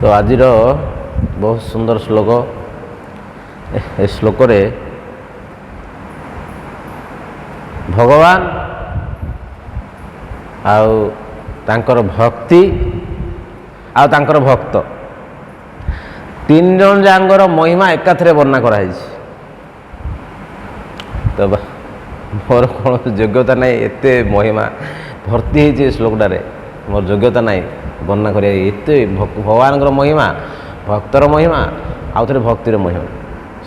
तो आज बहुत सुंदर श्लोक ए श्लोक रे भगवान आउ तांकर भक्ति आउ तांकर भक्त तीन जन जांगर महिमा एकाथरे वर्णना कराई। तो मोर कौन योग्यता नहीं एते महिमा भर्ती है श्लोकटारे मोर योग्यता नहीं वर्णना करिया एते भगवान महिमा भक्तर महिमा आउ थे भक्तिर महिमा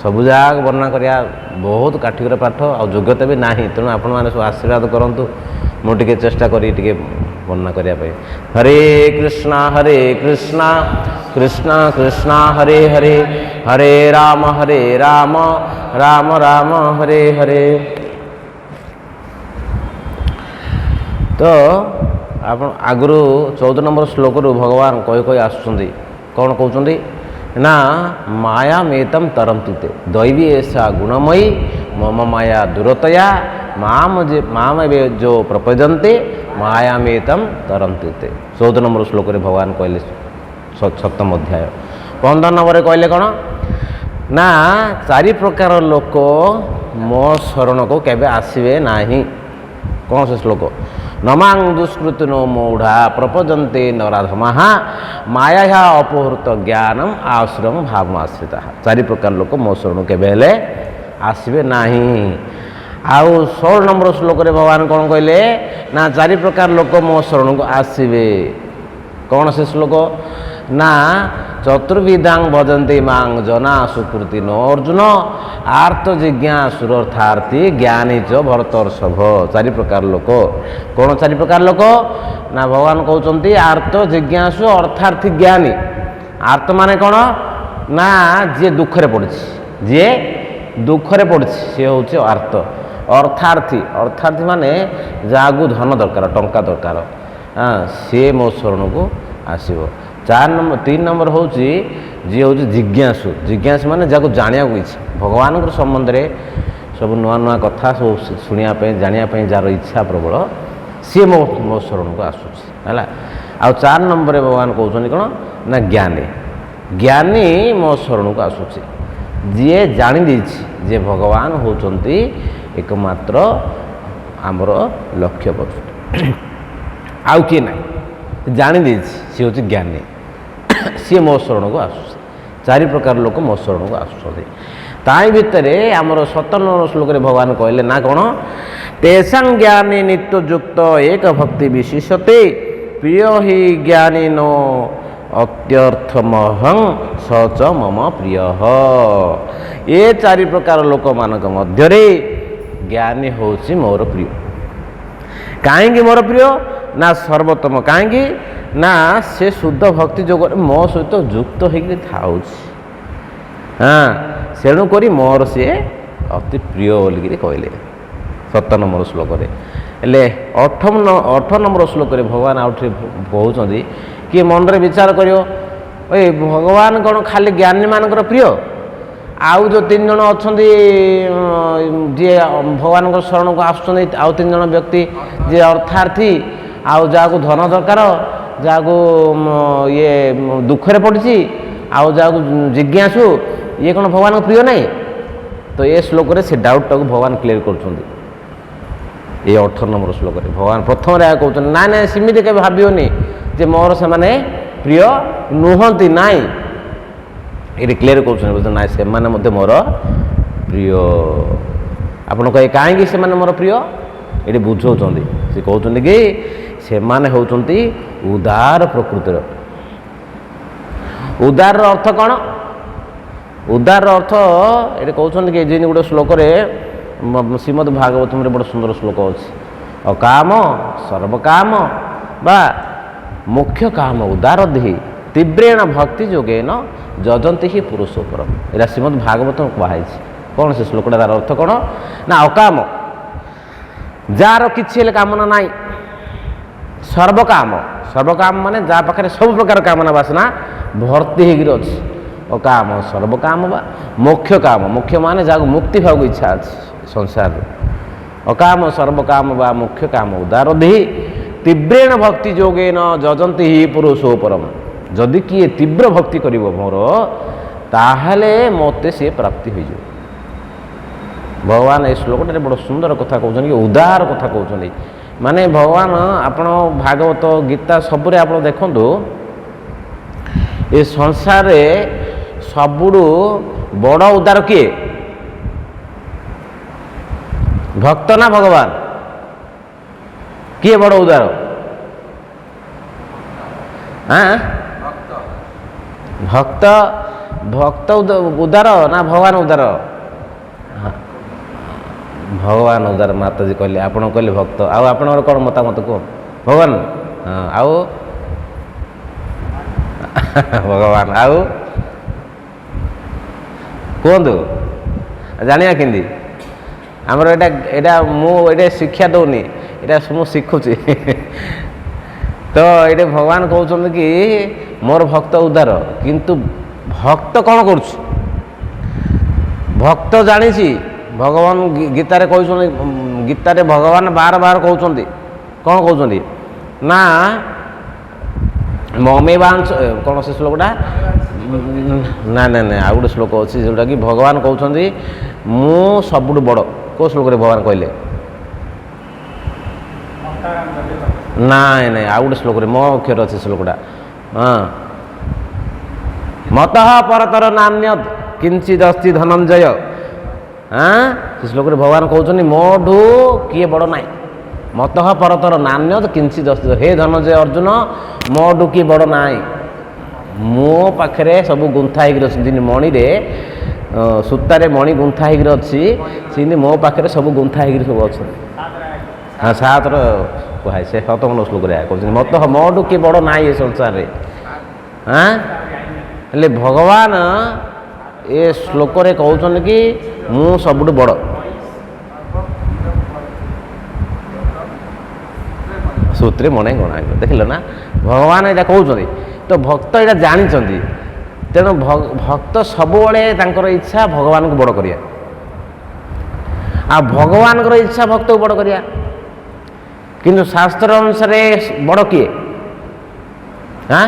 सबु जाग वर्णना करिया बहुत काठिकर पाठ आ योग्यता भी नहीं। तेणु आपण मैंने सब आशीर्वाद करूँ मुझे चेष्टा करी वर्णना करने। हरे कृष्णा कृष्णा कृष्णा हरे हरे हरे राम राम राम हरे हरे। तो आप आगु 14 नंबर श्लोक रु भगवान कही आसुँच कौन कहते ना माया मेतम तरंती दैवी ऐसा गुणमयी मम माया दूरतया माम जो प्रपजन्ते माया मेतम तरंती 14 नंबर श्लोक रे भगवान कहले 7म अध्याय 15 नंबर कहले कौन ना 4 प्रकार लोक मो शरण को केबे आसवे नाही। कौन से श्लोक नमांग दुष्कृतिनो मूढ़ा प्रपजन्ते नराधमः माया अपहृत ज्ञानम आश्रम भाव आश्रिता 4 प्रकार लोक मो शरण के बेले आसवे नाही। आउ 16 नंबर श्लोक रे भगवान कौन कहले ना 4 प्रकार लोक मो शरण को आसवे। कौन से श्लोक ना चतुर्विधांग भजन्ते मांग जना सुकृति नो अर्जुन आर्त जिज्ञासुरर्थार्थी ज्ञानी च भरतर्षभ 4 प्रकार लोक। कौन 4 प्रकार लोक ना भगवान कहते आर्त जिज्ञासु अर्थार्थी ज्ञानी। आर्त माने कौन ना जी दुखरे पड़ी जी दुखरे पड़ी सी हूँ आर्त। अर्थार्थी अर्थार्थी माने जागू धन दरकार टंका दरकार सी मो शरण को आसो। 3 नंबर हूँ जी हूँ जिज्ञासु जिज्ञासु माने जाको जानिया इच्छा भगवान संबंध में सब नुआ नुआ कथा सब शुणापी जानापी जार इच्छा प्रबल सी मो शरण को आसूला। आ 4 नंबर भगवान कहते कौन ना ज्ञानी ज्ञानी मो शरण को आसूची जी जानी जे भगवान होती एकमात्र आमर लक्ष्य वस्तु आउ किए ना जानी सी हूँ ज्ञानी सी मो शरण को आसूस 4 प्रकार लोक मो शरण को आसुँच। ताई भितर आमर 57 श्लोक रे भगवान कहले ना कौन तेषां ज्ञानी नित्ययुक्त एक भक्ति विशिष्यते प्रिय ही ज्ञानी नो अत्यर्थमहं स च मम प्रिय। ये 4 प्रकार लोक मानक मध्य ज्ञानी होछि मोर प्रिय। काहेकि मोर प्रिय ना सर्वोत्तम कहीं ना से शुद्ध भक्ति जो मो सहित युक्त होकर थाउ हाँ सेणुक मोर सी अति प्रिय बोलिक कहले 7 नंबर श्लोक रे 8 नंबर श्लोक रे भगवान आउ कहते कि मन रे विचार करियो ए भगवान कौन खाली ज्ञानी मानकर प्रिय आउ जो 3 जन अच्छा जी भगवान शरण को आसुँच आउ 3 जन व्यक्ति जी अर्थार्थी आउ जाको धन दरकार जाको ये दुखरे पड़ी आउ जाको जिज्ञासु ये कौन भगवान प्रिय नहीं। तो ये श्लोक रे से डाउट टाक भगवान क्लियर कर ये 18 नंबर श्लोक रे भगवान प्रथम रे कहते ना ना सेमती के भावियोनी जे मोर से माने प्रिय नुहंती नाई ये क्लियर कर ना से माने मोर प्रिय। आपन कहे कहीं से माने मोर प्रिय ये बुझाऊँ से कहते कि से माने होचंती उदार प्रकृतिर। उदार अर्थ कौन उदार अर्थ ये कहते कि जी गोटे श्लोक श्रीमद् भागवतम बड़ा सुंदर श्लोक अच्छे अकाम सर्वकाम बा मुख्य काम उदार देहि तीव्रेण भक्ति जोगेन जजंती ही पुरुषोपरम यहाँ श्रीमद् भागवतम कहुई। कौन से श्लोकटा तार अर्थ कौन ना अकाम जार किसी कामना नाई सर्वकाम सर्वकाम माने जा पाखे सब प्रकार कामना वासना भर्ती होकर अच्छी अकाम सर्वकाम बा मुख्य काम मुख्य माने जहाँ मुक्ति भाव इच्छा अच्छी संसार अकाम सर्वकाम बा मुख्य काम उदार देहि तीव्रेण भक्ति जोगेन जजंती ही पुरुषोपरम जदि किए तीव्र भक्ति करिवो मोर ताहले मते से प्राप्ति हो जाए। भगवान ए श्लोकटे बड़ सुंदर कथा कहते उदार कथा कहते माने भगवान आपण भागवत गीता सबुरे आप देखु ये संसार सबुडू बड़ उदार किए भक्त ना भगवान किए बड़ उदार हाँ भक्त भक्त उदार ना भगवान उदार भगवान उदार माता जी कहले आप कहले भक्त आपण कौन मतामत कह भगवान हाँ आउ भगवान आउ कहतु जाना कि आमर एटा मुझे शिक्षा दौनी एटा मु शिखुची तो ये भगवान कहते कि मोर भक्त उदार किंतु भक्त कौन कर भक्त जानी भगवान गीतारे कहते गीतारे भगवान बार बार कहते कौन कहते ना ममेवांश कौन से श्लोकटा ना ना ना आउ गोटे श्लोक अच्छी जोटा कि भगवान कहते मु सबुठ बड़ कौ श्लोक भगवान कहले नाई नाई आउ गोटे श्लोक मो अक्षर अच्छे श्लोकटा हाँ मत परतर नान्य किंचिदस्ति धनंजय हाँ से श्लोक भगवान कहते मोठू किए बड़ नाई मत परतर नान्य किंचिदस्ति हे धनंजय अर्जुन मोठू किए बड़ नाई मो पाखे सब गुंथा हो मणि सूतारे मणि गुंथा हो अच्छी मो पाखे सब गुंथा हो सब अच्छा हाँ सात कहे से 57 श्लोक कहते मत मोठू किए बड़ नाई ये संसार में हाँ हेले भगवान ए श्लोक कहते कि मु सबुठ बड़ सूत्रे मने गणा देखिल ना भगवान यहाँ कहते तो भक्त यहाँ जानी तेणु भक्त सबुले इच्छा भगवान को बड़ करिया आ भगवान इच्छा भक्त को बड़ करिया किंतु शास्त्र अनुसार बड़ किए हाँ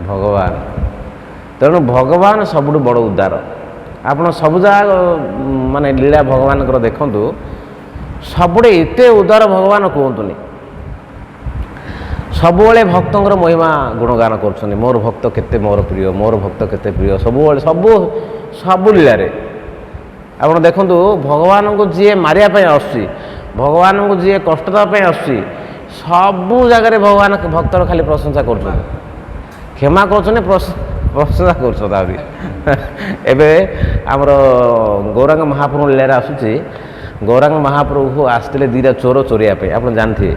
भगवान तेणु भगवान सबुठ बड़ उदार आप सब जगह माने लीला भगवान देखु सबुठे एत उदार भगवान कहतुनि सबुले भक्तर महिमा गुणगान कर मोर भक्त केते मोर प्रिय मोर भक्त केते प्रिय सबुले सबू सबू लीला आप देखु भगवान को जी मारिया आसुची भगवान को जी कष्ट देवाई आसुची सबू जगह भगवान भक्तर खाली प्रशंसा कर क्षमा कर प्रशंसा कर एवं गौरांग महाप्रभु लीला आसूची गौरांग महाप्रभु आसते दीटा चोर चोरियापी आप जानते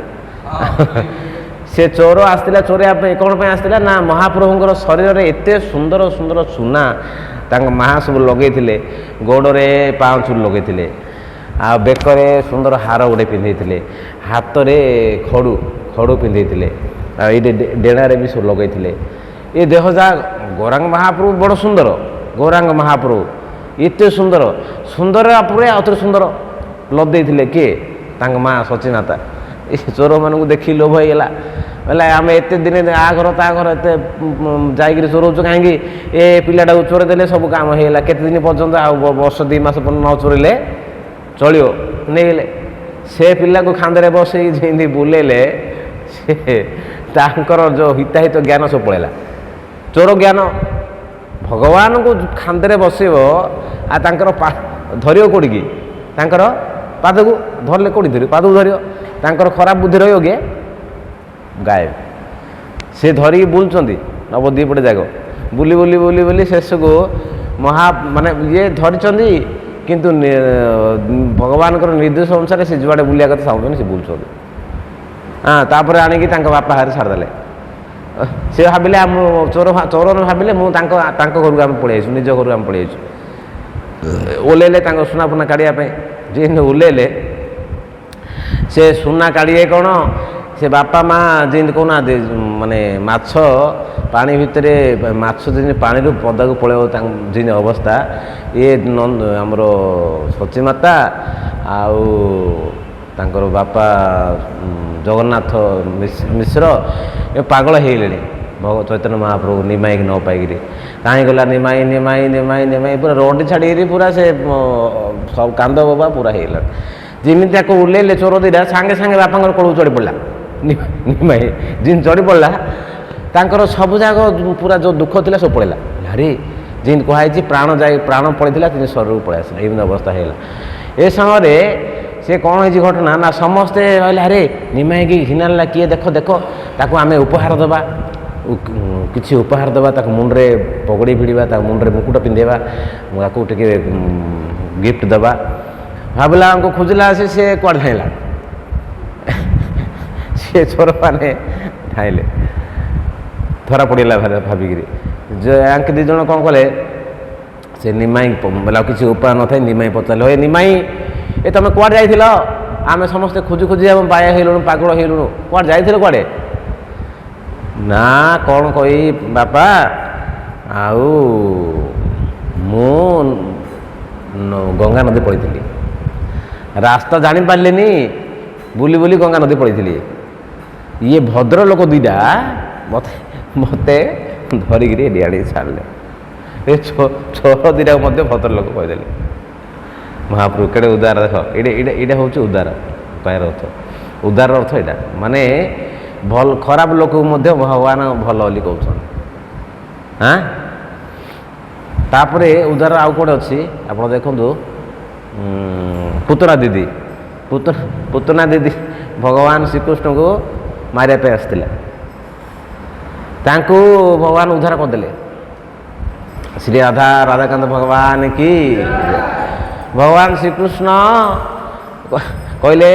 से चोर आसला चोरियापी कौन पे आसला ना महाप्रभुंर शरीर में एत सुंदर सुंदर सुना महा सब लगे गोड़े पाँचुर लगे आ बेकरे सुंदर हार गोटे पिंधे हाथ में खड़ू खड़ू पिंधे ये डेणारे भी सब लगे ये देह जा गौरांग महाप्रभु बड़ सुंदर गौरांग महाप्रभु एत सुंदर सुंदर पूरे आउे सुंदर लदे किए माँ सचिनाता ये चोर मानू देखी लोभ होगा बोले आम एत दिन आ घर ता घर एत जा चोरौच कहीं ए पिलाटा चोर देले सब काम होगा केते दिन पर्यंत आ वर्ष 2 मास न चोरेले चलो नहीं से पिला को खांदे बसई जी बुलेले से जो हिताहित ज्ञान सब पड़ेगा चोर ज्ञान भगवान को खांदे बसब आ धर कौटी पाद को धरले कौटी धर पाद को धर खराब बुद्धि रही गायब से धरिकी बुलूँ नवद्वीपटे जाग बुली बुली बुली बुली शेष को महा माने ये धरी किंतु भगवान निर्देश अनुसार से जुआड़े बुलिया कथा चाहते से बुलूँ हाँ तापर आणिकी बापा हाथ छाड़देले सी भाविले चोर चोर भाविले मुझे घर को आम पलि निज घर को आम पलि ओल्ले सुना फुना काढ़ापी जी ओल्ले से सुना काढ़े कौन से बापा माँ जी कहना माने माछ पानी भितर माछ जी पानी पदा को पलैब जी अवस्था ये आमर सचीमाता आउ बापा जगन्नाथ मिश्र ये पागल हो चैतन्य महाप्रभु निमाई न पाइक कहीं गला निमाई निमाई निमाई निमाई पूरा रोड छाड़ी पूरा से सब कांद बाबा पूरा होगा जमी उल्लेले चोर दीटा सांगे सांगे बापा कोड़ चढ़ी पड़ा निमाई जिन चढ़ी पड़ा तांकर सब जाक पूरा जो दुख था सब पड़ा अरे जिन कहुई प्राण प्राण पड़ा शरीर पलि आसला एमती अवस्था है ए समय से कौन है घटना ना समस्ते कहले अरे निमाई की घिनाला किए देख देख ताको आम उपहार देवा किसी उपहार देवा ताको मुंडे पगड़ी भिड़ा मुंडे मुकुट पिंधेवा ताको टे गिफ्ट देवा भावला को खोजला से कौन धाइला सी चोर मैंने धाइले धरा पड़ा भाविकी जो आंके दी जन कौन कले से निमाई बोला किसी उपाय न था निमाई पचारे निमाई ए तुम कौन जाइल आम समस्ते खोजी खोजी आम बाया हो पागल हो कौन जाइल कौड़े ना कौन कही बापा आउ मु गंगा नदी पड़ी रास्ता जानी पार्लिनी बुली बुली गंगा नदी पड़ी ये भद्र लोक दीटा मत मत धरिकी एडियाड़ी छाड़े छोर दीटा भद्र लोक कहीदेले महाप्रभु केड़े उदार देख ये हूँ उदार कहर अर्थ उदार अर्थ यहाँ माने भल खराब लोक भगवान भल बोली कहते हाँ तापर उदार आउ कौटे अच्छी आप देखु पुतना दीदी पुतना दीदी भगवान श्रीकृष्ण को मारिया आसला भगवान उद्धार करदे श्री राधा राधाकांत भगवान की भगवान श्रीकृष्ण कहले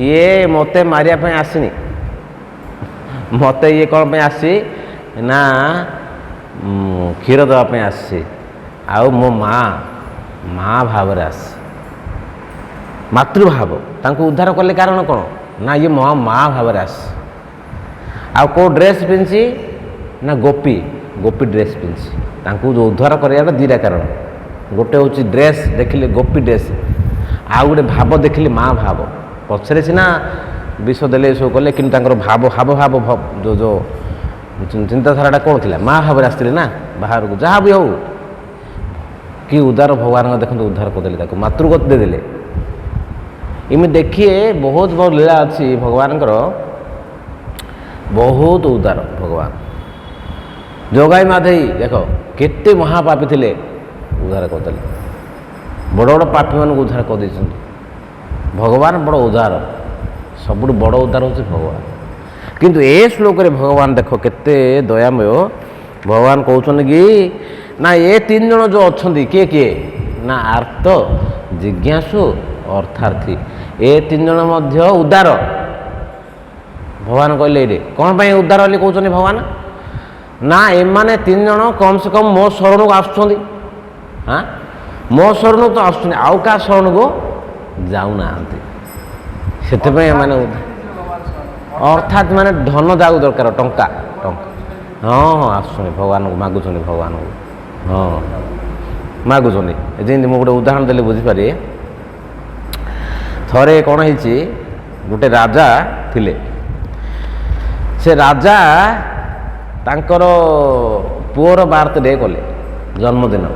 ये मते मारिया आसनी मत ये कौन पे आसी ना क्षीर देवाई आसी आउ मो माँ भाव आस मातृभाव तांको उद्धार कले कारण कौन ना ये मो माँ भाव आस आउ को ड्रेस पिंधि ना गोपी गोपी ड्रेस पिंधि तांको जो उद्धार कर दीटा कारण गोटे हूँ ड्रेस देखिले गोपी ड्रेस आउ गोटे भाव देखिले माँ भाव पछरे सीना विष देले सब कले कि भाव हाव भाव जो जो चिंताधारा कौन थी माँ भाव आसते ना बाहर को जहाँ भी हो कि उदार भगवान देखते उद्धार करदे मातृगत देदेले इमें देखिए बहुत बहुत लीला अच्छी भगवान बहुत उदार भगवान जोगाई माधई देख केते महापापी थे उद्धार करदे बड़ बड़ पापी मान उद्धार कर भगवान बड़ उदार सबुठ बड़ उदार हूँ भगवान किंतु ए श्लोक रे भगवान देख केते दयामय भगवान कहते कि ना ये तीन जन जो अच्छा किए किए ना आर्त जिज्ञासु अर्थार्थी ए तीन जन मध्य उदार भगवान कहले ये कौन पाई उदार बोली कहते भगवान ना एमाने तीन जन कम से कम मो शरण को आसुँच हाँ मो शरण तो आसुँच आउ क्या शरण को जाऊना से अर्थात माने धन जाऊ दरकार टंका टंका हाँ हाँ आसुनी भगवान को मागुचंदी भगवान को हाँ मागुचंदी जमी मुझे गोटे उदाहरण देले बुझीपारे थरे कौन है गोटे राजा थिले से राजा तांकर पुओर बार्थडे कले जन्मदिन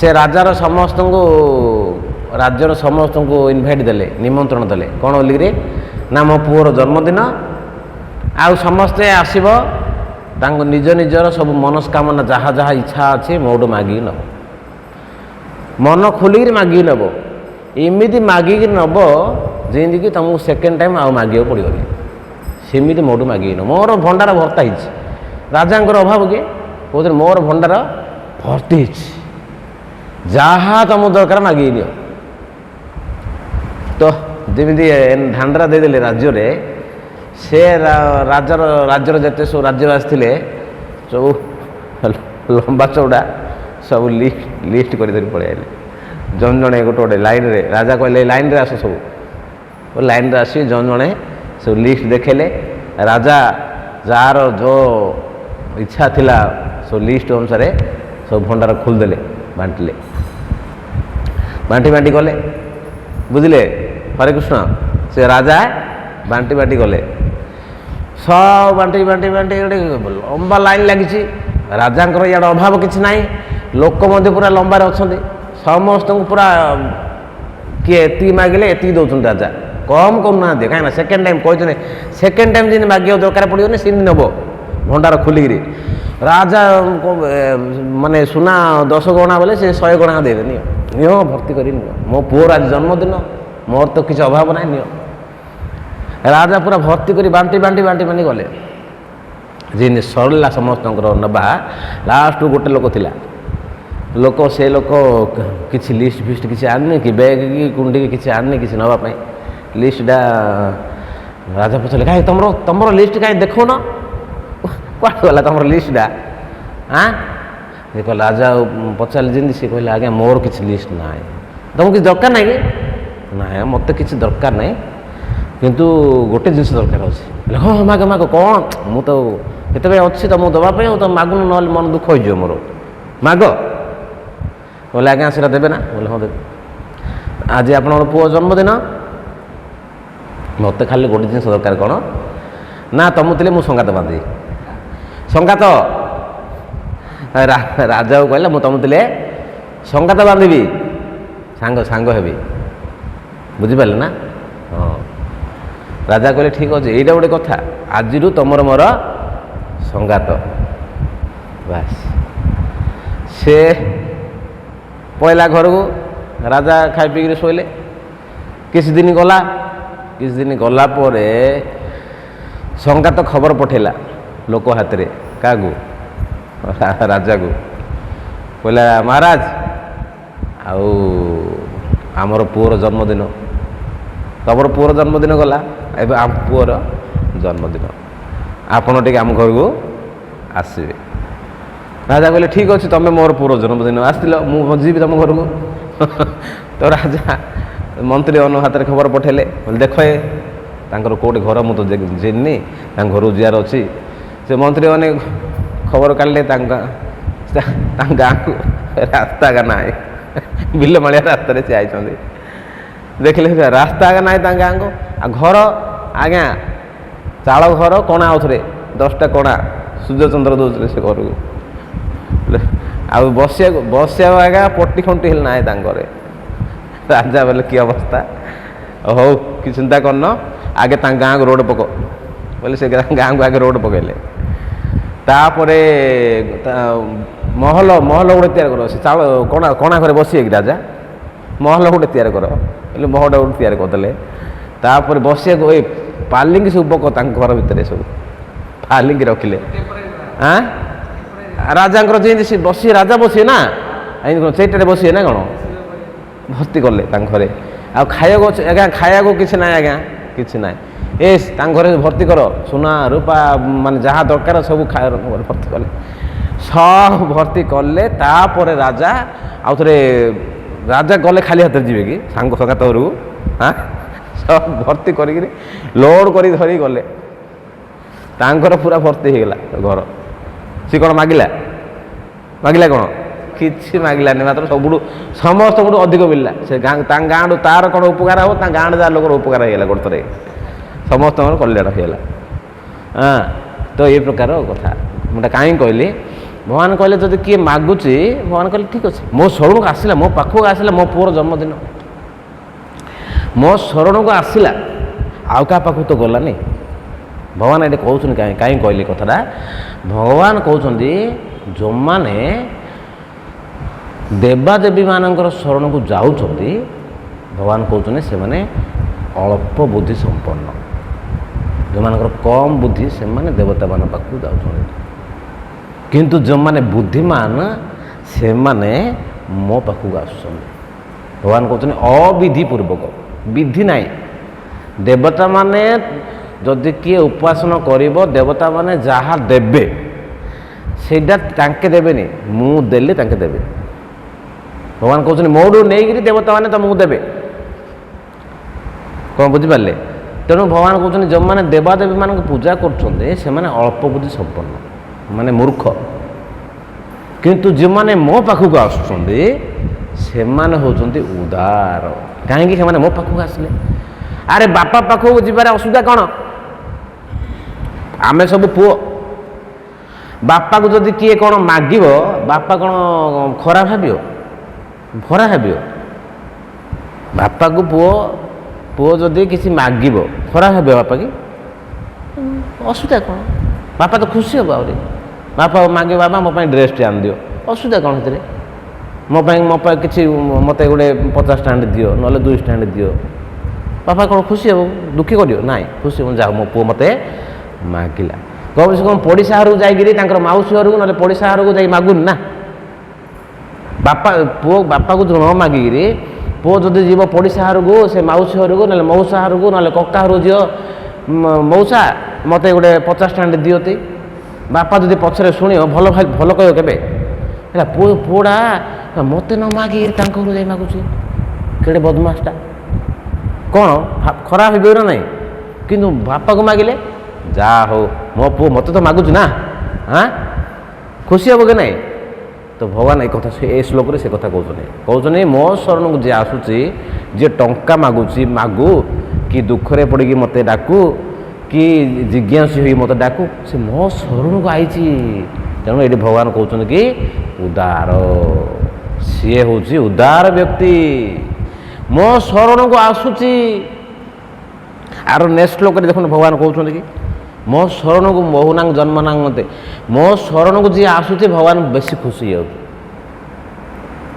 से राजार समस्त को राज्यर समस्त को इनभाइट देले निमंत्रण देले कौन बोलिकी ना मो पुओर जन्मदिन आउ समस्ते आसब निज निजर सब मनस्कामना जहाँ जहाँ इच्छा अच्छे मोटू मागिक नब मन खोलिक मागिक नब एमती मागिक नब जमीक तुमको सेकेंड टाइम आउ मागे पड़ोनी सेमती मोटू मागिक न मोर भंडार भर्ता हो राजा अभाव किए कहते मोर भंडार भर्ती जहाँ तुम दरकार मागिक नि तो जमी धांडरा देदेले राज्य से राजर राज्यर जिते सब राज्यवासी थे सब लंबा चौड़ा सब लिस्ट कर पड़े जन जड़े गोटे गोटे लाइन रे राजा कहले लाइन रे आस सब लाइन रे आसी जन जड़े सब लिस्ट देखेले राजा जार जो इच्छा थिला सब लिस्ट अनुसार सब भंडार खोलदेले बांटिले बांटी बांटी गले बुझिले हरे कृष्ण से राजा बांटी बांटी गले सब बांटी बांटी बांटी गोटे लंबा लाइन लगी राजांकर इाड़े अभाव किसी ना लोक मध्य पूरा लंबार अच्छा समस्त पूरा किए एति मागिले एति दौरान राजा कम करना कहीं सेकेंड टाइम कहते सेकेंड टाइम जी मागे दरकार पड़ोनी सी नब भंडार खोलिकी राजा माने सुना 10 गणा बोले से 100 गणा देवे नियो भर्ती कर मो पुअर आज जन्मदिन मोर तो किसी अभाव ना नियो राजा पूरा भर्ती कर बांटी बांटी बांटी बांटी गले जी सरला समस्त नबा लास्ट गोटे लोक थिला लोक से लोक किसी लिस्ट फिस्ट किसी आने कि बैग कि कुंडी किसी आने किसी नापी लिस्टा राजा पचारे कहीं तुम लिस्ट कहीं देख न कौन गला तुम लिस्टा हाँ देख राजा पचारे जमी सी कहले आज्ञा मोर किसी लिस्ट ना तुमको किसी दरकार ना कि ना मत किसी दरकार ना किंतु गोटे जिन दरकार अच्छे हाँ माग माग कौन मु तो केत अच्छी तुमको दवाई तो मागुन ना मन दुख हो मोर माग बोले आज्ञा से देवे ना बोले हाँ देवे आज आप पुओ जन्मदिन मत खाली गोटे जिन दरकार कौन ना तुम थे मुझे संगात बांधि संगात राजा को कहला मुझे तुम थे संगात बांधि सांग सांग हेबी बुझिपारे ना हाँ राजा कहले ठीक अच्छे यहीटा गोटे कथा आज तुम मोर संगात बास से पहला घर को राजा खाई पी शोले किसी दिन गला पर संगात खबर पठेला लोक हाथ में क्या राजा को कहला महाराज आमर पुअर जन्मदिन तमर पुअर जन्मदिन गला एवं आम पुअर जन्मदिन आपण टे आम घर को आसवे राजा कहले ठीक अच्छे तुम मोर पुअर जन्मदिन आसल मुझे तुम घर को तो राजा मंत्री अनु हाथ में खबर पठेले देख तांकर कोटे घर मुझे तो जीनी घर जीवार अच्छी से मंत्री मैंने खबर काढ़े गाँ को रास्ता का ना बिल मालिया रास्ता से आई देखले रास्ता का ना गाँ को आ घर आज्ञा चाल घर कणा आउे 10टा कणा सूर्यचंद्र दौरे से घर को आ बसिया आज्ञा पट्टी खंटी ना राजा बोले कि अवस्था हो कि चिंता करन आगे गाँ को रोड पक बोले से गाँ को आगे रोड पकड़े तापरे महल महल गोटे तैयार कर से चाल कणा कणा घर बसिए कि राजा महल गोटे तैयार कर बोले महल गोटे तैयार करदे तापर बसिया पालिंग सब पक घर भितर सब पालिंग रखिले हाँ राजा जी बसी राजा बसिए ना से बसिए ना कौन भर्ती कले घरे आ खाया खाया को किसी ना आज्ञा किसी ना घरे भर्ती कर सुना रूपा मान जहाँ दरकार सब खाया भर्ती कले सब भर्ती कले तापर राजा आउ थे राजा गले खाली हाथ जी कि सांग सगात घर को हाँ सब भर्ती कर लोड कर धरी गले तांकर पूरा भर्ती हो गला घर सी कौन मागिला मागिला कौन किसी मागिलानी मात्र सब समस्त अधिक मिलला से गाँ तार कौन उपकार हो गाँ जहाँ लोक उपकार होगा गोटे थे समस्त कल्याण होगा हाँ तो ये प्रकार कथा मुझे कहीं कहली भगवान कहले जब किए मागुची भगवान कहले ठीक अच्छे मो शरण को आसला मो पाखक आसला मो पुअर जन्मदिन मो शरण को आसला आउ क्या पाख तो गलानी भगवान ये कहते कहीं कहीं कहली कथा भगवान कहते जो मैंने देवादेवी मानकर शरण को जाऊँगी भगवान कहते से माने अल्प बुद्धि संपन्न जो मानकर कम बुद्धि से माने देवता मान पाखक जाऊँ किंतु जो माने बुद्धिमान से माने मो पाखक आस भगवान कहते अविधि पूर्वक विधि ना देवता माने जदि किए उपासना करिबो देवता माने जहाँ देबे सेटा तांके देबेनी मु देले तांके देबे भगवान कहते मोड़ू नहीं देवता मैंने तुमको देवे कौन बुझिपारे तेणु भगवान कहते जो मैंने देवादेवी मान पूजा कर अल्प बुद्धि संपन्न माने मूर्ख किंतु जो मैंने मो पाखक आसुच्चंदी से होचंदी उदार कहीं से मो पाखक आसले अरे बापा पाखक जीवार असुविधा कौन ଆମେ ସବୁ ପୁଅ। ବାପାକୁ ଯଦି କିଏ କ'ଣ ମାଗିବ ବାପା କ'ଣ ଖରାପ ଭାବିବ? ଭରା ଭାବିବ। ବାପାକୁ ପୁଅ ଯଦି କିଛି ମାଗିବ ଖରାପ ଭାବିବ ବାପା କି? ଅସୁବିଧା କ'ଣ? ବାପା ତ ଖୁସି ହେବ। ଆହୁରି ବାପା ମାଗିବ, ବାପା ମୋ ପାଇଁ ଡ୍ରେସ୍ଟେ ଆଣିଦିଅ, ଅସୁବିଧା କ'ଣ ସେଥିରେ? ମୋ ପାଇଁ କିଛି ମୋତେ ଗୋଟେ 50 ଟଙ୍କା ଦିଅ, ନହେଲେ 200 ଟଙ୍କା ଦିଅ। ବାପା କ'ଣ ଖୁସି ହେବ? ଦୁଃଖୀ କରିବ? ନାଇଁ, ଖୁସି ହେବ। ଯାହା ମୋ ପୁଅ ମୋତେ ମାଗିଲା। କହିବ ସେ କ'ଣ ପଡ଼ିଶା ଘରକୁ ଯାଇକିରି ତାଙ୍କର ମାଉସୀ ଘରକୁ ନହେଲେ ପଡ଼ିଶା ଘରକୁ ଯାଇ ମାଗୁନି ନା। ପୁଅ ବାପାକୁ ନ ମାଗିକିରି ପୁଅ ଯଦି ଯିବ ପଡ଼ିଶା ଘରକୁ, ସେ ମାଉସୀ ଘରକୁ ନହେଲେ ମଉସା ଘରକୁ ନହେଲେ କକା ଘରକୁ ଯିବ, ମଉସା ମୋତେ ଗୋଟେ 50 ଟଙ୍କା ଦିଅନ୍ତି। ବାପା ଯଦି ପଛରେ ଶୁଣିବ ଭଲ କହିବ କେବେ? ହେଲା ପୁଅଟା ମୋତେ ନ ମାଗିକିରି ତାଙ୍କ ଘରକୁ ଯାଇ ମାଗୁଛି, କେଡ଼େ ବଦମାସଟା। କ'ଣ ଖରାପ ହେଇଯିବ ନା ନାହିଁ? କିନ୍ତୁ ବାପାକୁ ମାଗିଲେ ଯାହା ହଉ ମୋ ପୁଅ ମୋତେ ତ ମାଗୁଛି ନା, ଖୁସି ହେବ କି ନାହିଁ? ତ ଭଗବାନ ଏ କଥା ଏ ଶ୍ଲୋକରେ ସେ କଥା କହୁଛନ୍ତି ମୋ ଶରଣକୁ ଯିଏ ଆସୁଛି, ଯିଏ ଟଙ୍କା ମାଗୁଛି ମାଗୁ, କି ଦୁଃଖରେ ପଡ଼ିକି ମୋତେ ଡାକୁ, କି ଜିଜ୍ଞାସୀ ହୋଇ ମୋତେ ଡାକୁ, ସେ ମୋ ଶରଣକୁ ଆଇଛି। ତେଣୁ ଏଠି ଭଗବାନ କହୁଛନ୍ତି କି ଉଦାର, ସିଏ ହେଉଛି ଉଦାର ବ୍ୟକ୍ତି, ମୋ ଶରଣକୁ ଆସୁଛି। ଆର ନେକ୍ସଟ ଶ୍ଲୋକରେ ଦେଖନ୍ତୁ ଭଗବାନ କହୁଛନ୍ତି କି ମୋ ଶରଣକୁ ବହୁନାଙ୍ଗ ଜନ୍ମନାଙ୍ଗ ମତେ, ମୋ ଶରଣକୁ ଯିଏ ଆସୁଛି ଭଗବାନ ବେଶୀ ଖୁସି ହେଇଯାଉଛି।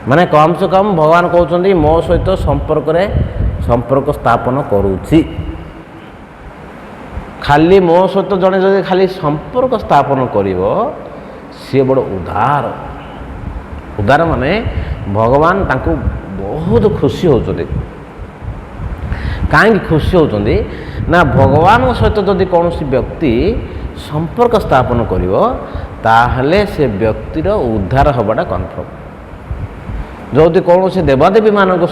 ମାନେ କମ୍ ସେ କମ୍ ଭଗବାନ କହୁଛନ୍ତି ମୋ ସହିତ ସମ୍ପର୍କ ସ୍ଥାପନ କରୁଛି। ଖାଲି ମୋ ସହିତ ଜଣେ ଯଦି ଖାଲି ସମ୍ପର୍କ ସ୍ଥାପନ କରିବ, ସିଏ ବଡ଼ ଉଦାର ମାନେ ଭଗବାନ ତାଙ୍କୁ ବହୁତ ଖୁସି ହେଉଛନ୍ତି। କାହିଁକି ଖୁସି ହେଉଛନ୍ତି ନା ଭଗବାନଙ୍କ ସହିତ ଯଦି କୌଣସି ବ୍ୟକ୍ତି ସମ୍ପର୍କ ସ୍ଥାପନ କରିବ, ତାହେଲେ ସେ ବ୍ୟକ୍ତିର ଉଦ୍ଧାର ହେବାଟା କନଫର୍ମ। ଯଦି କୌଣସି ଦେବାଦେବୀମାନଙ୍କ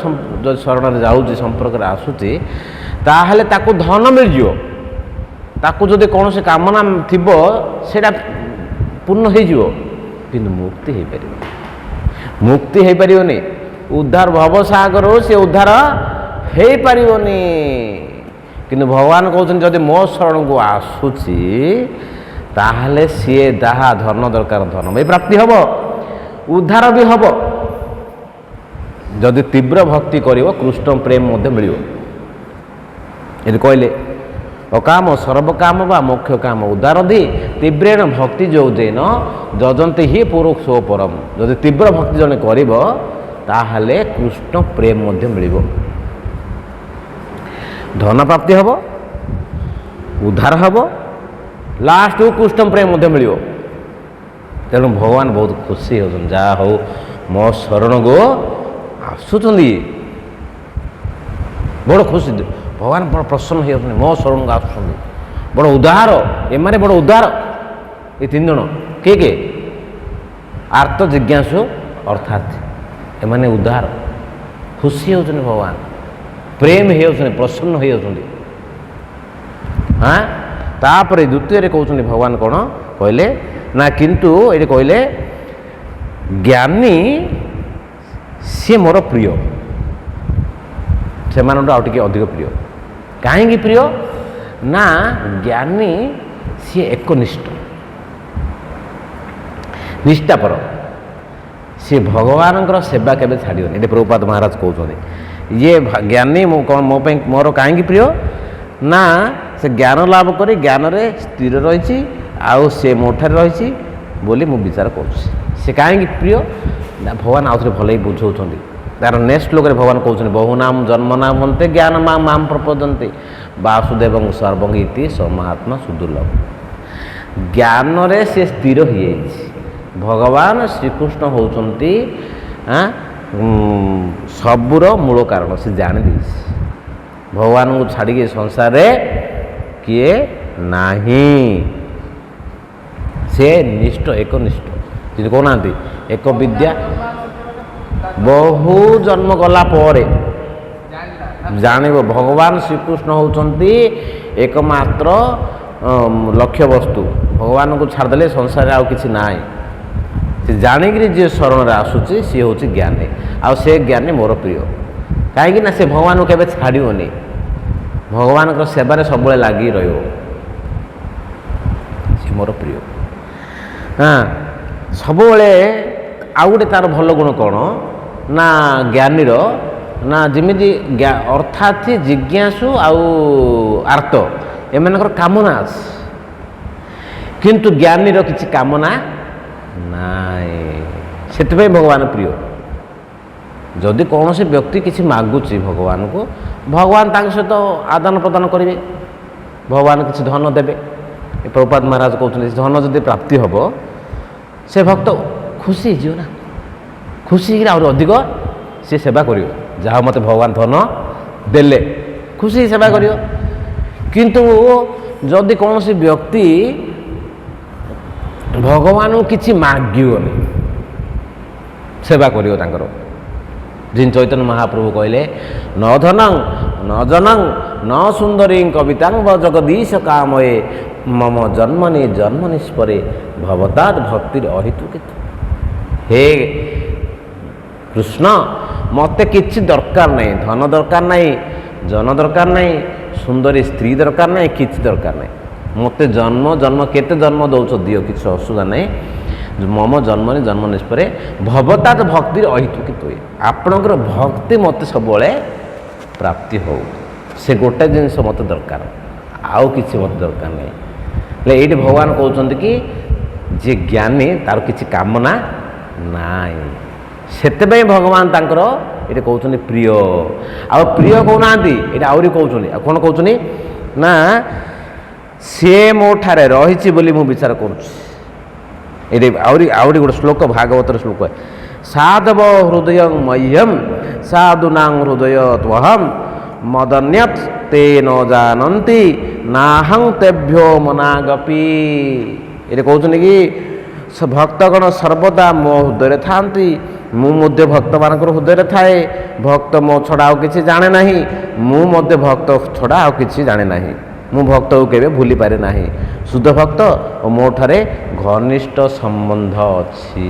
ଯଦି ଶରଣରେ ଯାଉଛି, ସମ୍ପର୍କରେ ଆସୁଛି, ତାହେଲେ ତାକୁ ଧନ ମିଳିଯିବ। ତାକୁ ଯଦି କୌଣସି କାମନା ଥିବ ସେଇଟା ପୂର୍ଣ୍ଣ ହେଇଯିବ, କିନ୍ତୁ ମୁକ୍ତି ହେଇପାରିବନି। ଉଦ୍ଧାର ଭବସାଗରରୁ ସେ ଉଦ୍ଧାର ହେଇପାରିବନି। କିନ୍ତୁ ଭଗବାନ କହୁଛନ୍ତି ଯଦି ମୋ ଶରଣକୁ ଆସୁଛି, ତାହେଲେ ସିଏ ଯାହା ଧନ ଦରକାର ଧନ ବି ପ୍ରାପ୍ତି ହେବ, ଉଦ୍ଧାର ବି ହେବ। ଯଦି ତୀବ୍ର ଭକ୍ତି କରିବ କୃଷ୍ଣ ପ୍ରେମ ମଧ୍ୟ ମିଳିବ। ଏଠି କହିଲେ ଅକାମ ସର୍ବକାମ ବା ମୋକ୍ଷ କାମ ଉଦାରଧି ତୀବ୍ରେଣ ଭକ୍ତି ଯୋଉଦେନ ଯଜନ୍ତି ହି ପୁରୁଷୋ ପରମ। ଯଦି ତୀବ୍ର ଭକ୍ତି ଜଣେ କରିବ, ତାହେଲେ କୃଷ୍ଣ ପ୍ରେମ ମଧ୍ୟ ମିଳିବ, ଧନ ପ୍ରାପ୍ତି ହେବ, ଉଦ୍ଧାର ହେବ, ଲାଷ୍ଟକୁ କୃଷ୍ଣ ପ୍ରେମ ମଧ୍ୟ ମିଳିବ। ତେଣୁ ଭଗବାନ ବହୁତ ଖୁସି ହେଉଛନ୍ତି, ଯାହା ହଉ ମୋ ଶରଣକୁ ଆସୁଛନ୍ତି। ବଡ଼ ଖୁସି, ଭଗବାନ ବଡ଼ ପ୍ରସନ୍ନ ହେଇଯାଉଛନ୍ତି, ମୋ ଶରଣକୁ ଆସୁଛନ୍ତି। ବଡ଼ ଉଦାର, ଏମାନେ ବଡ଼ ଉଦାର। ଏ 3 ଜଣ କିଏ? ଆର୍ତ ଜିଜ୍ଞାସୁ ଅର୍ଥାତ୍ ଏମାନେ ଉଦାର, ଖୁସି ହେଉଛନ୍ତି, ଭଗବାନ ପ୍ରେମ ହେଇଯାଉଛନ୍ତି, ପ୍ରସନ୍ନ ହେଇଯାଉଛନ୍ତି। ତାପରେ ଦ୍ୱିତୀୟରେ କହୁଛନ୍ତି ଭଗବାନ କ'ଣ କହିଲେ ନା, କିନ୍ତୁ ଏଠି କହିଲେ ଜ୍ଞାନୀ ସିଏ ମୋର ପ୍ରିୟ, ସେମାନଙ୍କଠୁ ଆଉ ଟିକେ ଅଧିକ ପ୍ରିୟ। କାହିଁକି ପ୍ରିୟ ନା ଜ୍ଞାନୀ ସିଏ ଏକନିଷ୍ଠ, ନିଷ୍ଠାପର, ସିଏ ଭଗବାନଙ୍କର ସେବା କେବେ ଛାଡ଼ିବନି। ଏଠି ପ୍ରଭୁପାଦ ମହାରାଜ କହୁଛନ୍ତି ଇଏ ଜ୍ଞାନୀ ମୋ ପାଇଁ ମୋର କାହିଁକି ପ୍ରିୟ ନା ସେ ଜ୍ଞାନ ଲାଭ କରି ଜ୍ଞାନରେ ସ୍ଥିର ରହିଛି, ଆଉ ସେ ମୋ ଠାରେ ରହିଛି ବୋଲି ମୁଁ ବିଚାର କରୁଛି। ସେ କାହିଁକି ପ୍ରିୟ ନା ଭଗବାନ ଆଉଥରେ ଭଲ ହିଁ ବୁଝାଉଛନ୍ତି। ତାର ନେକ୍ସଟ ଶ୍ଲୋକରେ ଭଗବାନ କହୁଛନ୍ତି ବହୁନାମ ଜନ୍ମନାମ ମନ୍ତେ ଜ୍ଞାନ ମାମ ପ୍ରପଦନ୍ତି ବାସୁଦେବଂ ସର୍ବଂ ଇତି ସମାତ୍ମା ସୁଦୁର୍ଲଭ। ଜ୍ଞାନରେ ସେ ସ୍ଥିର ହେଇଯାଇଛି। ଭଗବାନ ଶ୍ରୀକୃଷ୍ଣ ହେଉଛନ୍ତି ସବୁର ମୂଳ କାରଣ। ସେ ଜାଣିଦେଇଛି ଭଗବାନଙ୍କୁ ଛାଡ଼ିକି ସଂସାରରେ କିଏ ନାହିଁ। ସେ ନିଷ୍ଠ, ଏକନିଷ୍ଠ, ଯଦି କହୁନାହାନ୍ତି ଏକ ବିଦ୍ୟା ବହୁ ଜନ୍ମ ଗଲା ପରେ ଜାଣିବ ଭଗବାନ ଶ୍ରୀକୃଷ୍ଣ ହେଉଛନ୍ତି ଏକମାତ୍ର ଲକ୍ଷ୍ୟ ବସ୍ତୁ। ଭଗବାନଙ୍କୁ ଛାଡ଼ିଦେଲେ ସଂସାରରେ ଆଉ କିଛି ନାହିଁ। ସେ ଜାଣିକିରି ଯିଏ ଶରଣରେ ଆସୁଛି ସିଏ ହେଉଛି ଜ୍ଞାନୀ, ଆଉ ସେ ଜ୍ଞାନୀ ମୋର ପ୍ରିୟ। କାହିଁକି ନା ସେ ଭଗବାନଙ୍କୁ କେବେ ଛାଡ଼ିବନି, ଭଗବାନଙ୍କର ସେବାରେ ସବୁବେଳେ ଲାଗି ରହିବ। ମୋର ପ୍ରିୟ। ହଁ, ସବୁବେଳେ ଆଉ ଗୋଟେ ତା'ର ଭଲ ଗୁଣ କ'ଣ ନା ଜ୍ଞାନୀର ନା ଯେମିତି ଅର୍ଥାତ୍ ଜିଜ୍ଞାସୁ ଆଉ ଆର୍ତ ଏମାନଙ୍କର କାମନା ଅଛି, କିନ୍ତୁ ଜ୍ଞାନୀର କିଛି କାମନା ନାହିଁ। ସେଥିପାଇଁ ଭଗବାନ ପ୍ରିୟ। ଯଦି କୌଣସି ବ୍ୟକ୍ତି କିଛି ମାଗୁଛି ଭଗବାନଙ୍କୁ, ଭଗବାନ ତାଙ୍କ ସହିତ ଆଦାନ ପ୍ରଦାନ କରିବେ, ଭଗବାନ କିଛି ଧନ ଦେବେ। ପ୍ରଭୁପାଦ ମହାରାଜ କହୁଛନ୍ତି ଧନ ଯଦି ପ୍ରାପ୍ତି ହେବ ସେ ଭକ୍ତ ଖୁସି ହେଇଯିବ ନା, ଖୁସି ହେଇକିରି ଆହୁରି ଅଧିକ ସେ ସେବା କରିବ। ଯାହା ମୋତେ ଭଗବାନ ଧନ ଦେଲେ ଖୁସି ହେଇ ସେବା କରିବ। କିନ୍ତୁ ଯଦି କୌଣସି ବ୍ୟକ୍ତି ଭଗବାନଙ୍କୁ କିଛି ମାଗିବନି, ସେବା କରିବ ତାଙ୍କର, ଯେମିତି ଚୈତନ୍ୟ ମହାପ୍ରଭୁ କହିଲେ ନ ଧନଂ ନ ଜନଂ ନ ସୁନ୍ଦରୀଂ କବିତାଂ ଜଗଦୀଶ କାମୟେ ମମ ଜନ୍ମନି ଜନ୍ମନିଷ୍ପରେ ଭବତାଦ୍ ଭକ୍ତିର ଅହେତୁକିତ। ହେ କୃଷ୍ଣ, ମୋତେ କିଛି ଦରକାର ନାହିଁ, ଧନ ଦରକାର ନାହିଁ, ଜନ ଦରକାର ନାହିଁ, ସୁନ୍ଦରୀ ସ୍ତ୍ରୀ ଦରକାର ନାହିଁ, କିଛି ଦରକାର ନାହିଁ। ମୋତେ ଜନ୍ମ ଜନ୍ମ କେତେ ଜନ୍ମ ଦେଉଛ ଦିଅ, କିଛି ଅସୁବିଧା ନାହିଁ। ମମ ଜନ୍ମନି ଜନ୍ମ ନିଷ୍ପରେ ଭବତାତ୍ ଭକ୍ତିର ଅହେତୁକିତ ହୁଏ। ଆପଣଙ୍କର ଭକ୍ତି ମୋତେ ସବୁବେଳେ ପ୍ରାପ୍ତି ହେଉ, ସେ ଗୋଟେ ଜିନିଷ ମୋତେ ଦରକାର, ଆଉ କିଛି ମୋତେ ଦରକାର ନାହିଁ। ହେଲେ ଏଇଠି ଭଗବାନ କହୁଛନ୍ତି କି ଯିଏ ଜ୍ଞାନୀ ତାର କିଛି କାମନା ନାହିଁ, ସେଥିପାଇଁ ଭଗବାନ ତାଙ୍କର ଏଇଠି କହୁଛନ୍ତି ପ୍ରିୟ। ଆଉ ପ୍ରିୟ କହୁନାହାନ୍ତି, ଏଇଟା ଆହୁରି କହୁଛନ୍ତି। ଆଉ କ'ଣ କହୁଛନ୍ତି ନା ସିଏ ମୋ ଠାରେ ରହିଛି ବୋଲି ମୁଁ ବିଚାର କରୁଛି। ଏଇଠି ଆହୁରି ଗୋଟେ ଶ୍ଲୋକ, ଭାଗବତର ଶ୍ଲୋକ, ସାଧବ ହୃଦୟ ମହ୍ୟମ୍ ସାଧୁନାଂ ହୃଦୟ ତ୍ୱହମ୍ ମଦନ୍ୟତ୍ ତେ ନ ଜାନନ୍ତି ନାହଂ ତେଭ୍ୟୋ ମନାଗପି। ଏଇଠି କହୁଛନ୍ତି କି ଭକ୍ତଗଣ ସର୍ବଦା ମୋ ହୃଦୟରେ ଥାଆନ୍ତି, ମୁଁ ମଧ୍ୟ ଭକ୍ତମାନଙ୍କର ହୃଦୟରେ ଥାଏ। ଭକ୍ତ ମୋ ଛଡ଼ା ଆଉ କିଛି ଜାଣେ ନାହିଁ, ମୁଁ ମଧ୍ୟ ଭକ୍ତ ଛଡ଼ା ଆଉ କିଛି ଜାଣେ ନାହିଁ। ମୁଁ ଭକ୍ତକୁ କେବେ ଭୁଲିପାରେ ନାହିଁ। ଶୁଦ୍ଧ ଭକ୍ତ ଓ ମୋ ଠାରେ ଘନିଷ୍ଠ ସମ୍ବନ୍ଧ ଅଛି।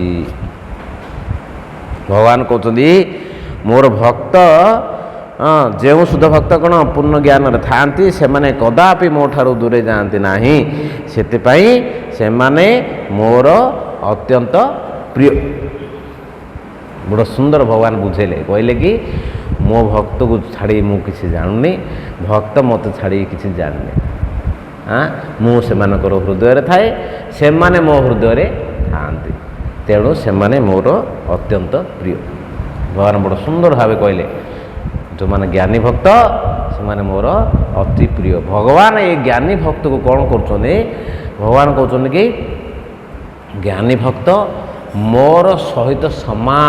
ଭଗବାନ କହୁଛନ୍ତି ମୋର ଭକ୍ତ, ଯେଉଁ ଶୁଦ୍ଧ ଭକ୍ତ କ'ଣ ପୂର୍ଣ୍ଣ ଜ୍ଞାନରେ ଥାଆନ୍ତି ସେମାନେ କଦାପି ମୋ ଠାରୁ ଦୂରେଇ ଯାଆନ୍ତି ନାହିଁ, ସେଥିପାଇଁ ସେମାନେ ମୋର ଅତ୍ୟନ୍ତ ପ୍ରିୟ। ବଡ଼ ସୁନ୍ଦର ଭଗବାନ ବୁଝେଇଲେ, କହିଲେ କି ମୋ ଭକ୍ତକୁ ଛାଡ଼ି ମୁଁ କିଛି ଜାଣୁନି, ଭକ୍ତ ମୋତେ ଛାଡ଼ି କିଛି ଜାଣିନି। ମୁଁ ସେମାନଙ୍କର ହୃଦୟରେ ଥାଏ, ସେମାନେ ମୋ ହୃଦୟରେ ଥାଆନ୍ତି, ତେଣୁ ସେମାନେ ମୋର ଅତ୍ୟନ୍ତ ପ୍ରିୟ। ଭଗବାନ ବଡ଼ ସୁନ୍ଦର ଭାବେ କହିଲେ ଯେଉଁମାନେ ଜ୍ଞାନୀ ଭକ୍ତ ସେମାନେ ମୋର ଅତି ପ୍ରିୟ। ଭଗବାନ ଏ ଜ୍ଞାନୀ ଭକ୍ତକୁ କ'ଣ କରୁଛନ୍ତି, ଭଗବାନ କହୁଛନ୍ତି କି ଜ୍ଞାନୀ ଭକ୍ତ ମୋର ସହିତ ସମାନ।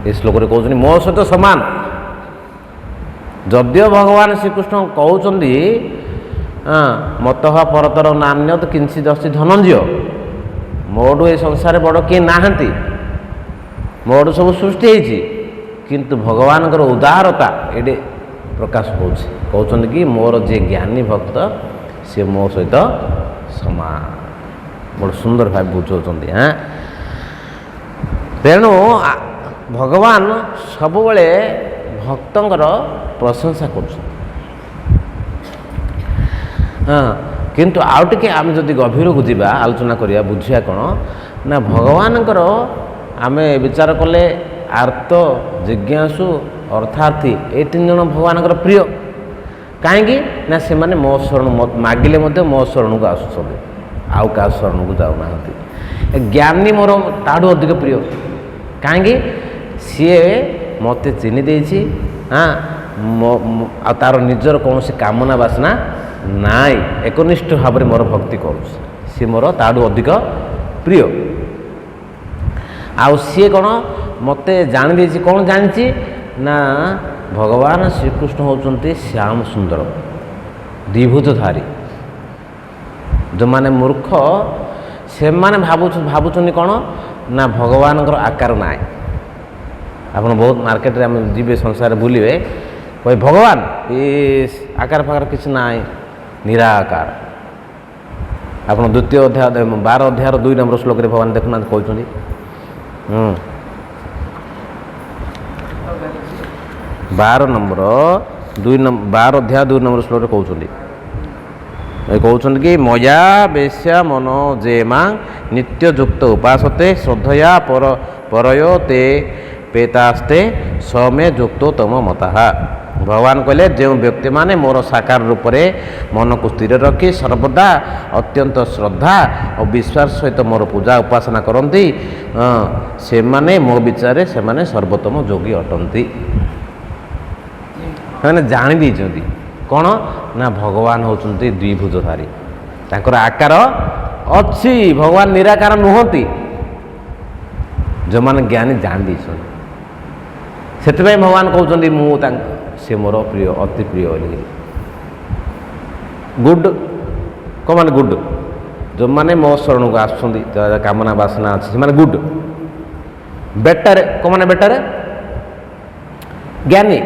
ଏ ଶ୍ଲୋକରେ କହୁଛନ୍ତି ମୋ ସହିତ ସମାନ। ଯଦିଓ ଭଗବାନ ଶ୍ରୀକୃଷ୍ଣ କହୁଛନ୍ତି ମତଃ ପରତର ନାନ୍ୟତ୍ କିଞ୍ଚିଦ୍ ଅସ୍ତି ଧନଞ୍ଜୟ, ମୋଠୁ ଏ ସଂସାରରେ ବଡ଼ କିଏ ନାହାନ୍ତି, ମୋଠୁ ସବୁ ସୃଷ୍ଟି ହେଇଛି, କିନ୍ତୁ ଭଗବାନଙ୍କର ଉଦାରତା ଏଠି ପ୍ରକାଶ ହେଉଛି। କହୁଛନ୍ତି କି ମୋର ଯିଏ ଜ୍ଞାନୀ ଭକ୍ତ ସିଏ ମୋ ସହିତ ସମାନ। ବଡ଼ ସୁନ୍ଦର ଭାବେ ବୁଝାଉଛନ୍ତି। ତେଣୁ ଭଗବାନ ସବୁବେଳେ ଭକ୍ତଙ୍କର ପ୍ରଶଂସା କରୁଛନ୍ତି। କିନ୍ତୁ ଆଉ ଟିକେ ଆମେ ଯଦି ଗଭୀରକୁ ଯିବା, ଆଲୋଚନା କରିବା, ବୁଝିବା କ'ଣ ନା ଭଗବାନଙ୍କର ଆମେ ବିଚାର କଲେ ଆର୍ତ, ଜିଜ୍ଞାସୁ, ଅର୍ଥାର୍ଥୀ ଏ ତିନି ଜଣ ଭଗବାନଙ୍କର ପ୍ରିୟ। କାହିଁକି ନା ସେମାନେ ମୋ ଶରଣ ମାଗିଲେ ମଧ୍ୟ ମୋ ଶରଣକୁ ଆସୁଛନ୍ତି, ଆଉ କାହା ଶରଣକୁ ଯାଉନାହାନ୍ତି। ଜ୍ଞାନୀ ମୋର ତାଠୁ ଅଧିକ ପ୍ରିୟ। କାହିଁକି? ସିଏ ମୋତେ ଚିହ୍ନି ଦେଇଛି, ଆଉ ତାର ନିଜର କୌଣସି କାମନା ବାସନା ନାହିଁ, ଏକନିଷ୍ଠ ଭାବରେ ମୋର ଭକ୍ତି କରୁଛି, ସିଏ ମୋର ତାଠୁ ଅଧିକ ପ୍ରିୟ। ଆଉ ସିଏ କ'ଣ ମୋତେ ଜାଣି ଦେଇଛି, କ'ଣ ଜାଣିଛି ନା ଭଗବାନ ଶ୍ରୀକୃଷ୍ଣ ହେଉଛନ୍ତି ଶ୍ୟାମ ସୁନ୍ଦର ଦ୍ୱିଭୁଜଧାରୀ। ଯେଉଁମାନେ ମୂର୍ଖ ସେମାନେ ଭାବୁଛନ୍ତି କ'ଣ ନା ଭଗବାନଙ୍କର ଆକାର ନାହିଁ। ଆପଣ ବହୁତ ମାର୍କେଟରେ ଆମେ ଯିବେ, ସଂସାରରେ ବୁଲିବେ, କହେ ଭଗବାନ ଏ ଆକାର ଫାକାର କିଛି ନାହିଁ, ନିରାକାର। ଆପଣ ଦ୍ୱିତୀୟ ଅଧ୍ୟାୟ 12 ଅଧ୍ୟାୟର 2 ନମ୍ବର ଶ୍ଲୋକରେ ଭଗବାନ ଦେଖୁନାହାନ୍ତି କହୁଛନ୍ତି 12 ଅଧ୍ୟାୟ 2 ନମ୍ବର ଶ୍ଲୋକରେ କହୁଛନ୍ତି କହୁଛନ୍ତି କି ମୟା ବେଶ୍ୟା ମନୋ ଯେ ମା ନିତ୍ୟଯୁକ୍ତ ଉପାସତେ ଶ୍ରଦ୍ଧୟା ପରୟ ତେ ପେତାସ୍ତେ ସମେ ଯୁକ୍ତ ତମ ମତାଃ। ଭଗବାନ କହିଲେ ଯେଉଁ ବ୍ୟକ୍ତିମାନେ ମୋର ସାକାର ରୂପରେ ମନକୁ ସ୍ଥିର ରଖି ସର୍ବଦା ଅତ୍ୟନ୍ତ ଶ୍ରଦ୍ଧା ଓ ବିଶ୍ୱାସ ସହିତ ମୋର ପୂଜା ଉପାସନା କରନ୍ତି ସେମାନେ ମୋ ବିଚାରରେ ସେମାନେ ସର୍ବୋତ୍ତମ ଯୋଗୀ ଅଟନ୍ତି। ସେମାନେ ଜାଣି ଦେଇଛନ୍ତି କ'ଣ ନା ଭଗବାନ ହେଉଛନ୍ତି ଦ୍ୱିଭୁଜଧାରୀ, ତାଙ୍କର ଆକାର ଅଛି, ଭଗବାନ ନିରାକାର ନୁହନ୍ତି। ଯେଉଁମାନେ ଜ୍ଞାନୀ ଜାଣି ଦେଇଛନ୍ତି ସେଥିପାଇଁ ଭଗବାନ କହୁଛନ୍ତି ମୁଁ ସେ ମୋର ପ୍ରିୟ ଅତି ପ୍ରିୟ ବୋଲି। ଗୁଡ୍ କ'ଣ ମାନେ ଗୁଡ୍? ଯେଉଁମାନେ ମୋ ଶରଣକୁ ଆସୁଛନ୍ତି କାମନା ବାସନା ଅଛି ସେମାନେ ଗୁଡ୍। ବେଟର କ'ଣ ମାନେ ବେଟର? ଜ୍ଞାନୀ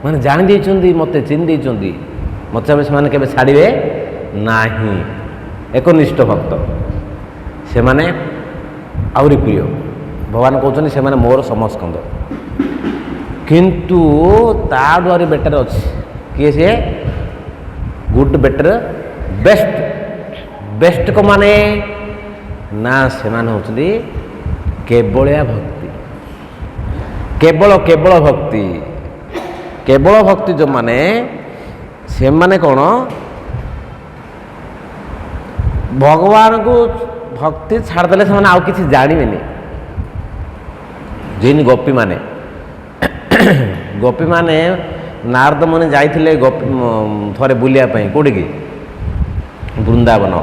ମାନେ ଜାଣି ଦେଇଛନ୍ତି, ମୋତେ ଚିହ୍ନି ଦେଇଛନ୍ତି, ମୋତେ ସେମାନେ କେବେ ଛାଡ଼ିବେ ନାହିଁ। ଏକନିଷ୍ଠ ଭକ୍ତ ସେମାନେ ଆହୁରି ପ୍ରିୟ। ଭଗବାନ କହୁଛନ୍ତି ସେମାନେ ମୋର ସମସ୍କନ୍ଦ। କିନ୍ତୁ ତାଠୁ ଆହୁରି ବେଟର ଅଛି। କିଏ ସିଏ? Good, better, best. ବେଷ୍ଟ କ'ଣ ମାନେ ନା ସେମାନେ ହେଉଛନ୍ତି କେବଳିଆ ଭକ୍ତି। କେବଳ ଭକ୍ତି। କେବଳ ଭକ୍ତି ଯେଉଁମାନେ ସେମାନେ କ'ଣ ଭଗବାନଙ୍କୁ ଭକ୍ତି ଛାଡ଼ିଦେଲେ ସେମାନେ ଆଉ କିଛି ଜାଣିବେନି। ଯେମିତି ଗୋପୀମାନେ ନାରଦ ମୁନି ଯାଇଥିଲେ ଥରେ ବୁଲିବା ପାଇଁ। କେଉଁଠିକି? ବୃନ୍ଦାବନ।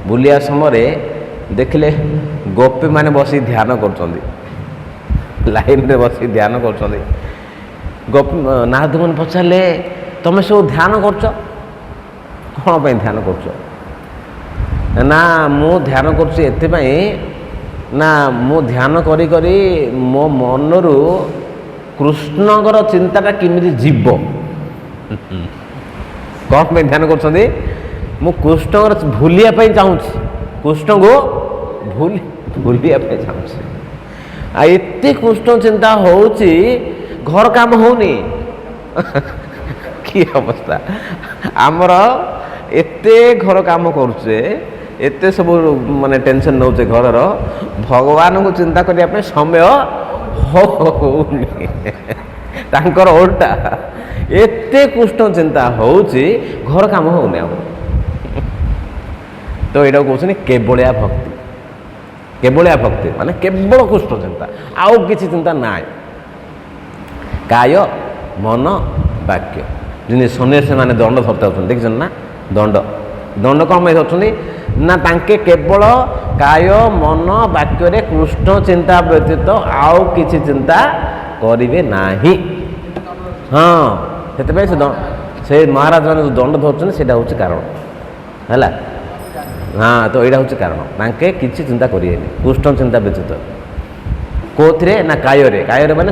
ବୁଲିବା ସମୟରେ ଦେଖିଲେ ଗୋପୀମାନେ ବସି ଧ୍ୟାନ କରୁଛନ୍ତି, ଲାଇନରେ ବସି ଧ୍ୟାନ କରୁଛନ୍ତି। ନାରଦ ମୁନି ପଚାରିଲେ ତମେ ସବୁ ଧ୍ୟାନ କରୁଛ, କ'ଣ ପାଇଁ ଧ୍ୟାନ କରୁଛ? ନା ମୁଁ ଧ୍ୟାନ କରୁଛି ଏଥିପାଇଁ ନା ମୁଁ ଧ୍ୟାନ କରି କରି ମୋ ମନରୁ କୃଷ୍ଣଙ୍କର ଚିନ୍ତାଟା କେମିତି ଯିବ। କ'ଣ ପାଇଁ ଧ୍ୟାନ କରୁଛନ୍ତି? ମୁଁ କୃଷ୍ଣଙ୍କର ଭୁଲିବା ପାଇଁ ଚାହୁଁଛି, କୃଷ୍ଣଙ୍କୁ ଭୁଲିବା ପାଇଁ ଚାହୁଁଛି। ଆଉ ଏତେ କୃଷ୍ଣ ଚିନ୍ତା ହେଉଛି ଘର କାମ ହେଉନି। କି ଅବସ୍ଥା ଆମର! ଏତେ ଘର କାମ କରୁଛେ, ଏତେ ସବୁ ମାନେ ଟେନସନ୍ ନେଉଛେ ଘରର, ଭଗବାନଙ୍କୁ ଚିନ୍ତା କରିବା ପାଇଁ ସମୟ ହେଉନି। ତାଙ୍କର ଓଲଟା, ଏତେ କୃଷ୍ଣ ଚିନ୍ତା ହେଉଛି ଘର କାମ ହେଉନି ଆମର। ତ ଏଇଟାକୁ କହୁଛନ୍ତି କେବଳିଆ ଭକ୍ତି। କେବଳିଆ ଭକ୍ତି ମାନେ କେବଳ କୃଷ୍ଣ ଚିନ୍ତା, ଆଉ କିଛି ଚିନ୍ତା ନାହିଁ। କାୟ, ମନ, ବାକ୍ୟ। ଯେମିତି ସନ୍ନ୍ୟାସୀମାନେ ଦଣ୍ଡ ଧରିତେ ହେଉଛନ୍ତି, ଦେଖିଛନ୍ତି ନା? ଦଣ୍ଡ କ'ଣ ପାଇଁ ଧରୁଛନ୍ତି ନା ତାଙ୍କେ କେବଳ କାୟ, ମନ, ବାକ୍ୟରେ କୃଷ୍ଣ ଚିନ୍ତା ବ୍ୟତୀତ ଆଉ କିଛି ଚିନ୍ତା କରିବେ ନାହିଁ। ହଁ, ସେଥିପାଇଁ ସେ ମହାରାଜ ମାନେ ଯେଉଁ ଦଣ୍ଡ ଧରୁଛନ୍ତି ସେଇଟା ହେଉଛି କାରଣ ହେଲା। ହଁ, ତ ଏଇଟା ହେଉଛି କାରଣ। ତାଙ୍କେ କିଛି ଚିନ୍ତା କରିବେନି କୃଷ୍ଣ ଚିନ୍ତା ବ୍ୟତୀତ। କେଉଁଥିରେ ନା କାୟରେ ମାନେ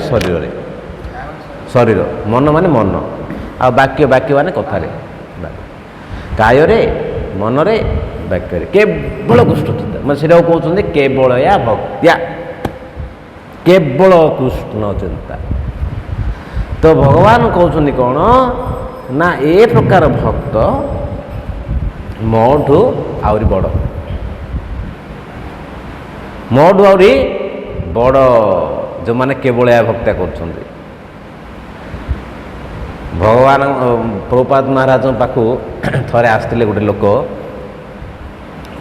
ଶରୀର, ମନ ମାନେ ମନ, ଆଉ ବାକ୍ୟ ମାନେ କଥାରେ। କାୟରେ, ମନରେ, ବାକ୍ୟରେ କେବଳ କୃଷ୍ଣ ଚିନ୍ତା, ମାନେ ସେଇଟାକୁ କହୁଛନ୍ତି କେବଳୟା ଭକ୍ତ୍ୟା, କେବଳ କୃଷ୍ଣ ଚିନ୍ତା। ତ ଭଗବାନ କହୁଛନ୍ତି କ'ଣ ନା ଏ ପ୍ରକାର ଭକ୍ତ ମୋଠୁ ଆହୁରି ବଡ଼, ମୋଠୁ ଆହୁରି ବଡ଼, ଯେଉଁମାନେ କେବଳୟା ଭକ୍ତ୍ୟା କରୁଛନ୍ତି। ଭଗବାନ ପ୍ରଭୁପାଦ ମହାରାଜଙ୍କ ପାଖକୁ ଥରେ ଆସିଥିଲେ ଗୋଟେ ଲୋକ।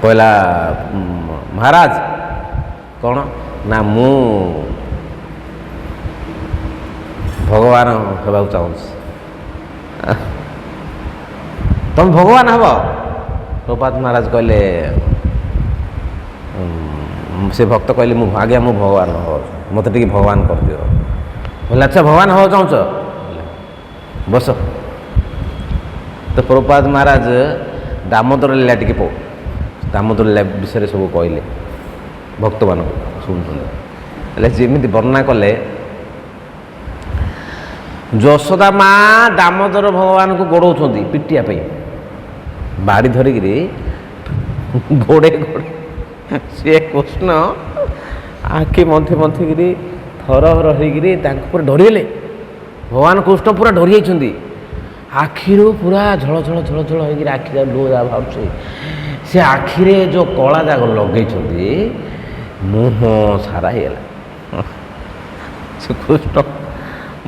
କହିଲା ମହାରାଜ କ'ଣ ନା ମୁଁ ଭଗବାନ ହେବାକୁ ଚାହୁଁଛି। ତମେ ଭଗବାନ ହେବ? ପ୍ରଭୁପାଦ ମହାରାଜ କହିଲେ, ସେ ଭକ୍ତ କହିଲେ ଆଜ୍ଞା ମୁଁ ଭଗବାନ ହେବାକୁ, ମୋତେ ଟିକେ ଭଗବାନ କରିଦିଅ। କହିଲେ ଆଚ୍ଛା ଭଗବାନ ହେବାକୁ ଚାହୁଁଛ, ବସ। ତ ପ୍ରଭୁପାଦ ମହାରାଜ ଦାମୋଦର ଲୀଳା ଟିକେ ଦାମୋଦର ଲୀଳା ବିଷୟରେ ସବୁ କହିଲେ, ଭକ୍ତମାନଙ୍କୁ ଶୁଣୁଛନ୍ତି। ହେଲେ ଯେମିତି ବର୍ଣ୍ଣନା କଲେ, ଯଶୋଦା ମା ଦାମୋଦର ଭଗବାନଙ୍କୁ ଗୋଡ଼ଉଛନ୍ତି ପିଟିବା ପାଇଁ, ବାଡ଼ି ଧରିକିରି ଗୋଡ଼େ ସିଏ କୃଷ୍ଣ ଆଖି ଆଖିରୁ ପୁରା ଝଳ ଝଳ ଝଳ ଝଳ ହେଇକିରି ଆଖି ଯାକ ଲୁହ ଯାକ ବାହାରୁଛି। ସେ ଆଖିରେ ଯେଉଁ କଳା ଯାକ ଲଗେଇଛନ୍ତି ମୁହଁ ସାରା ହେଇଗଲା। ସେ କୃଷ୍ଣ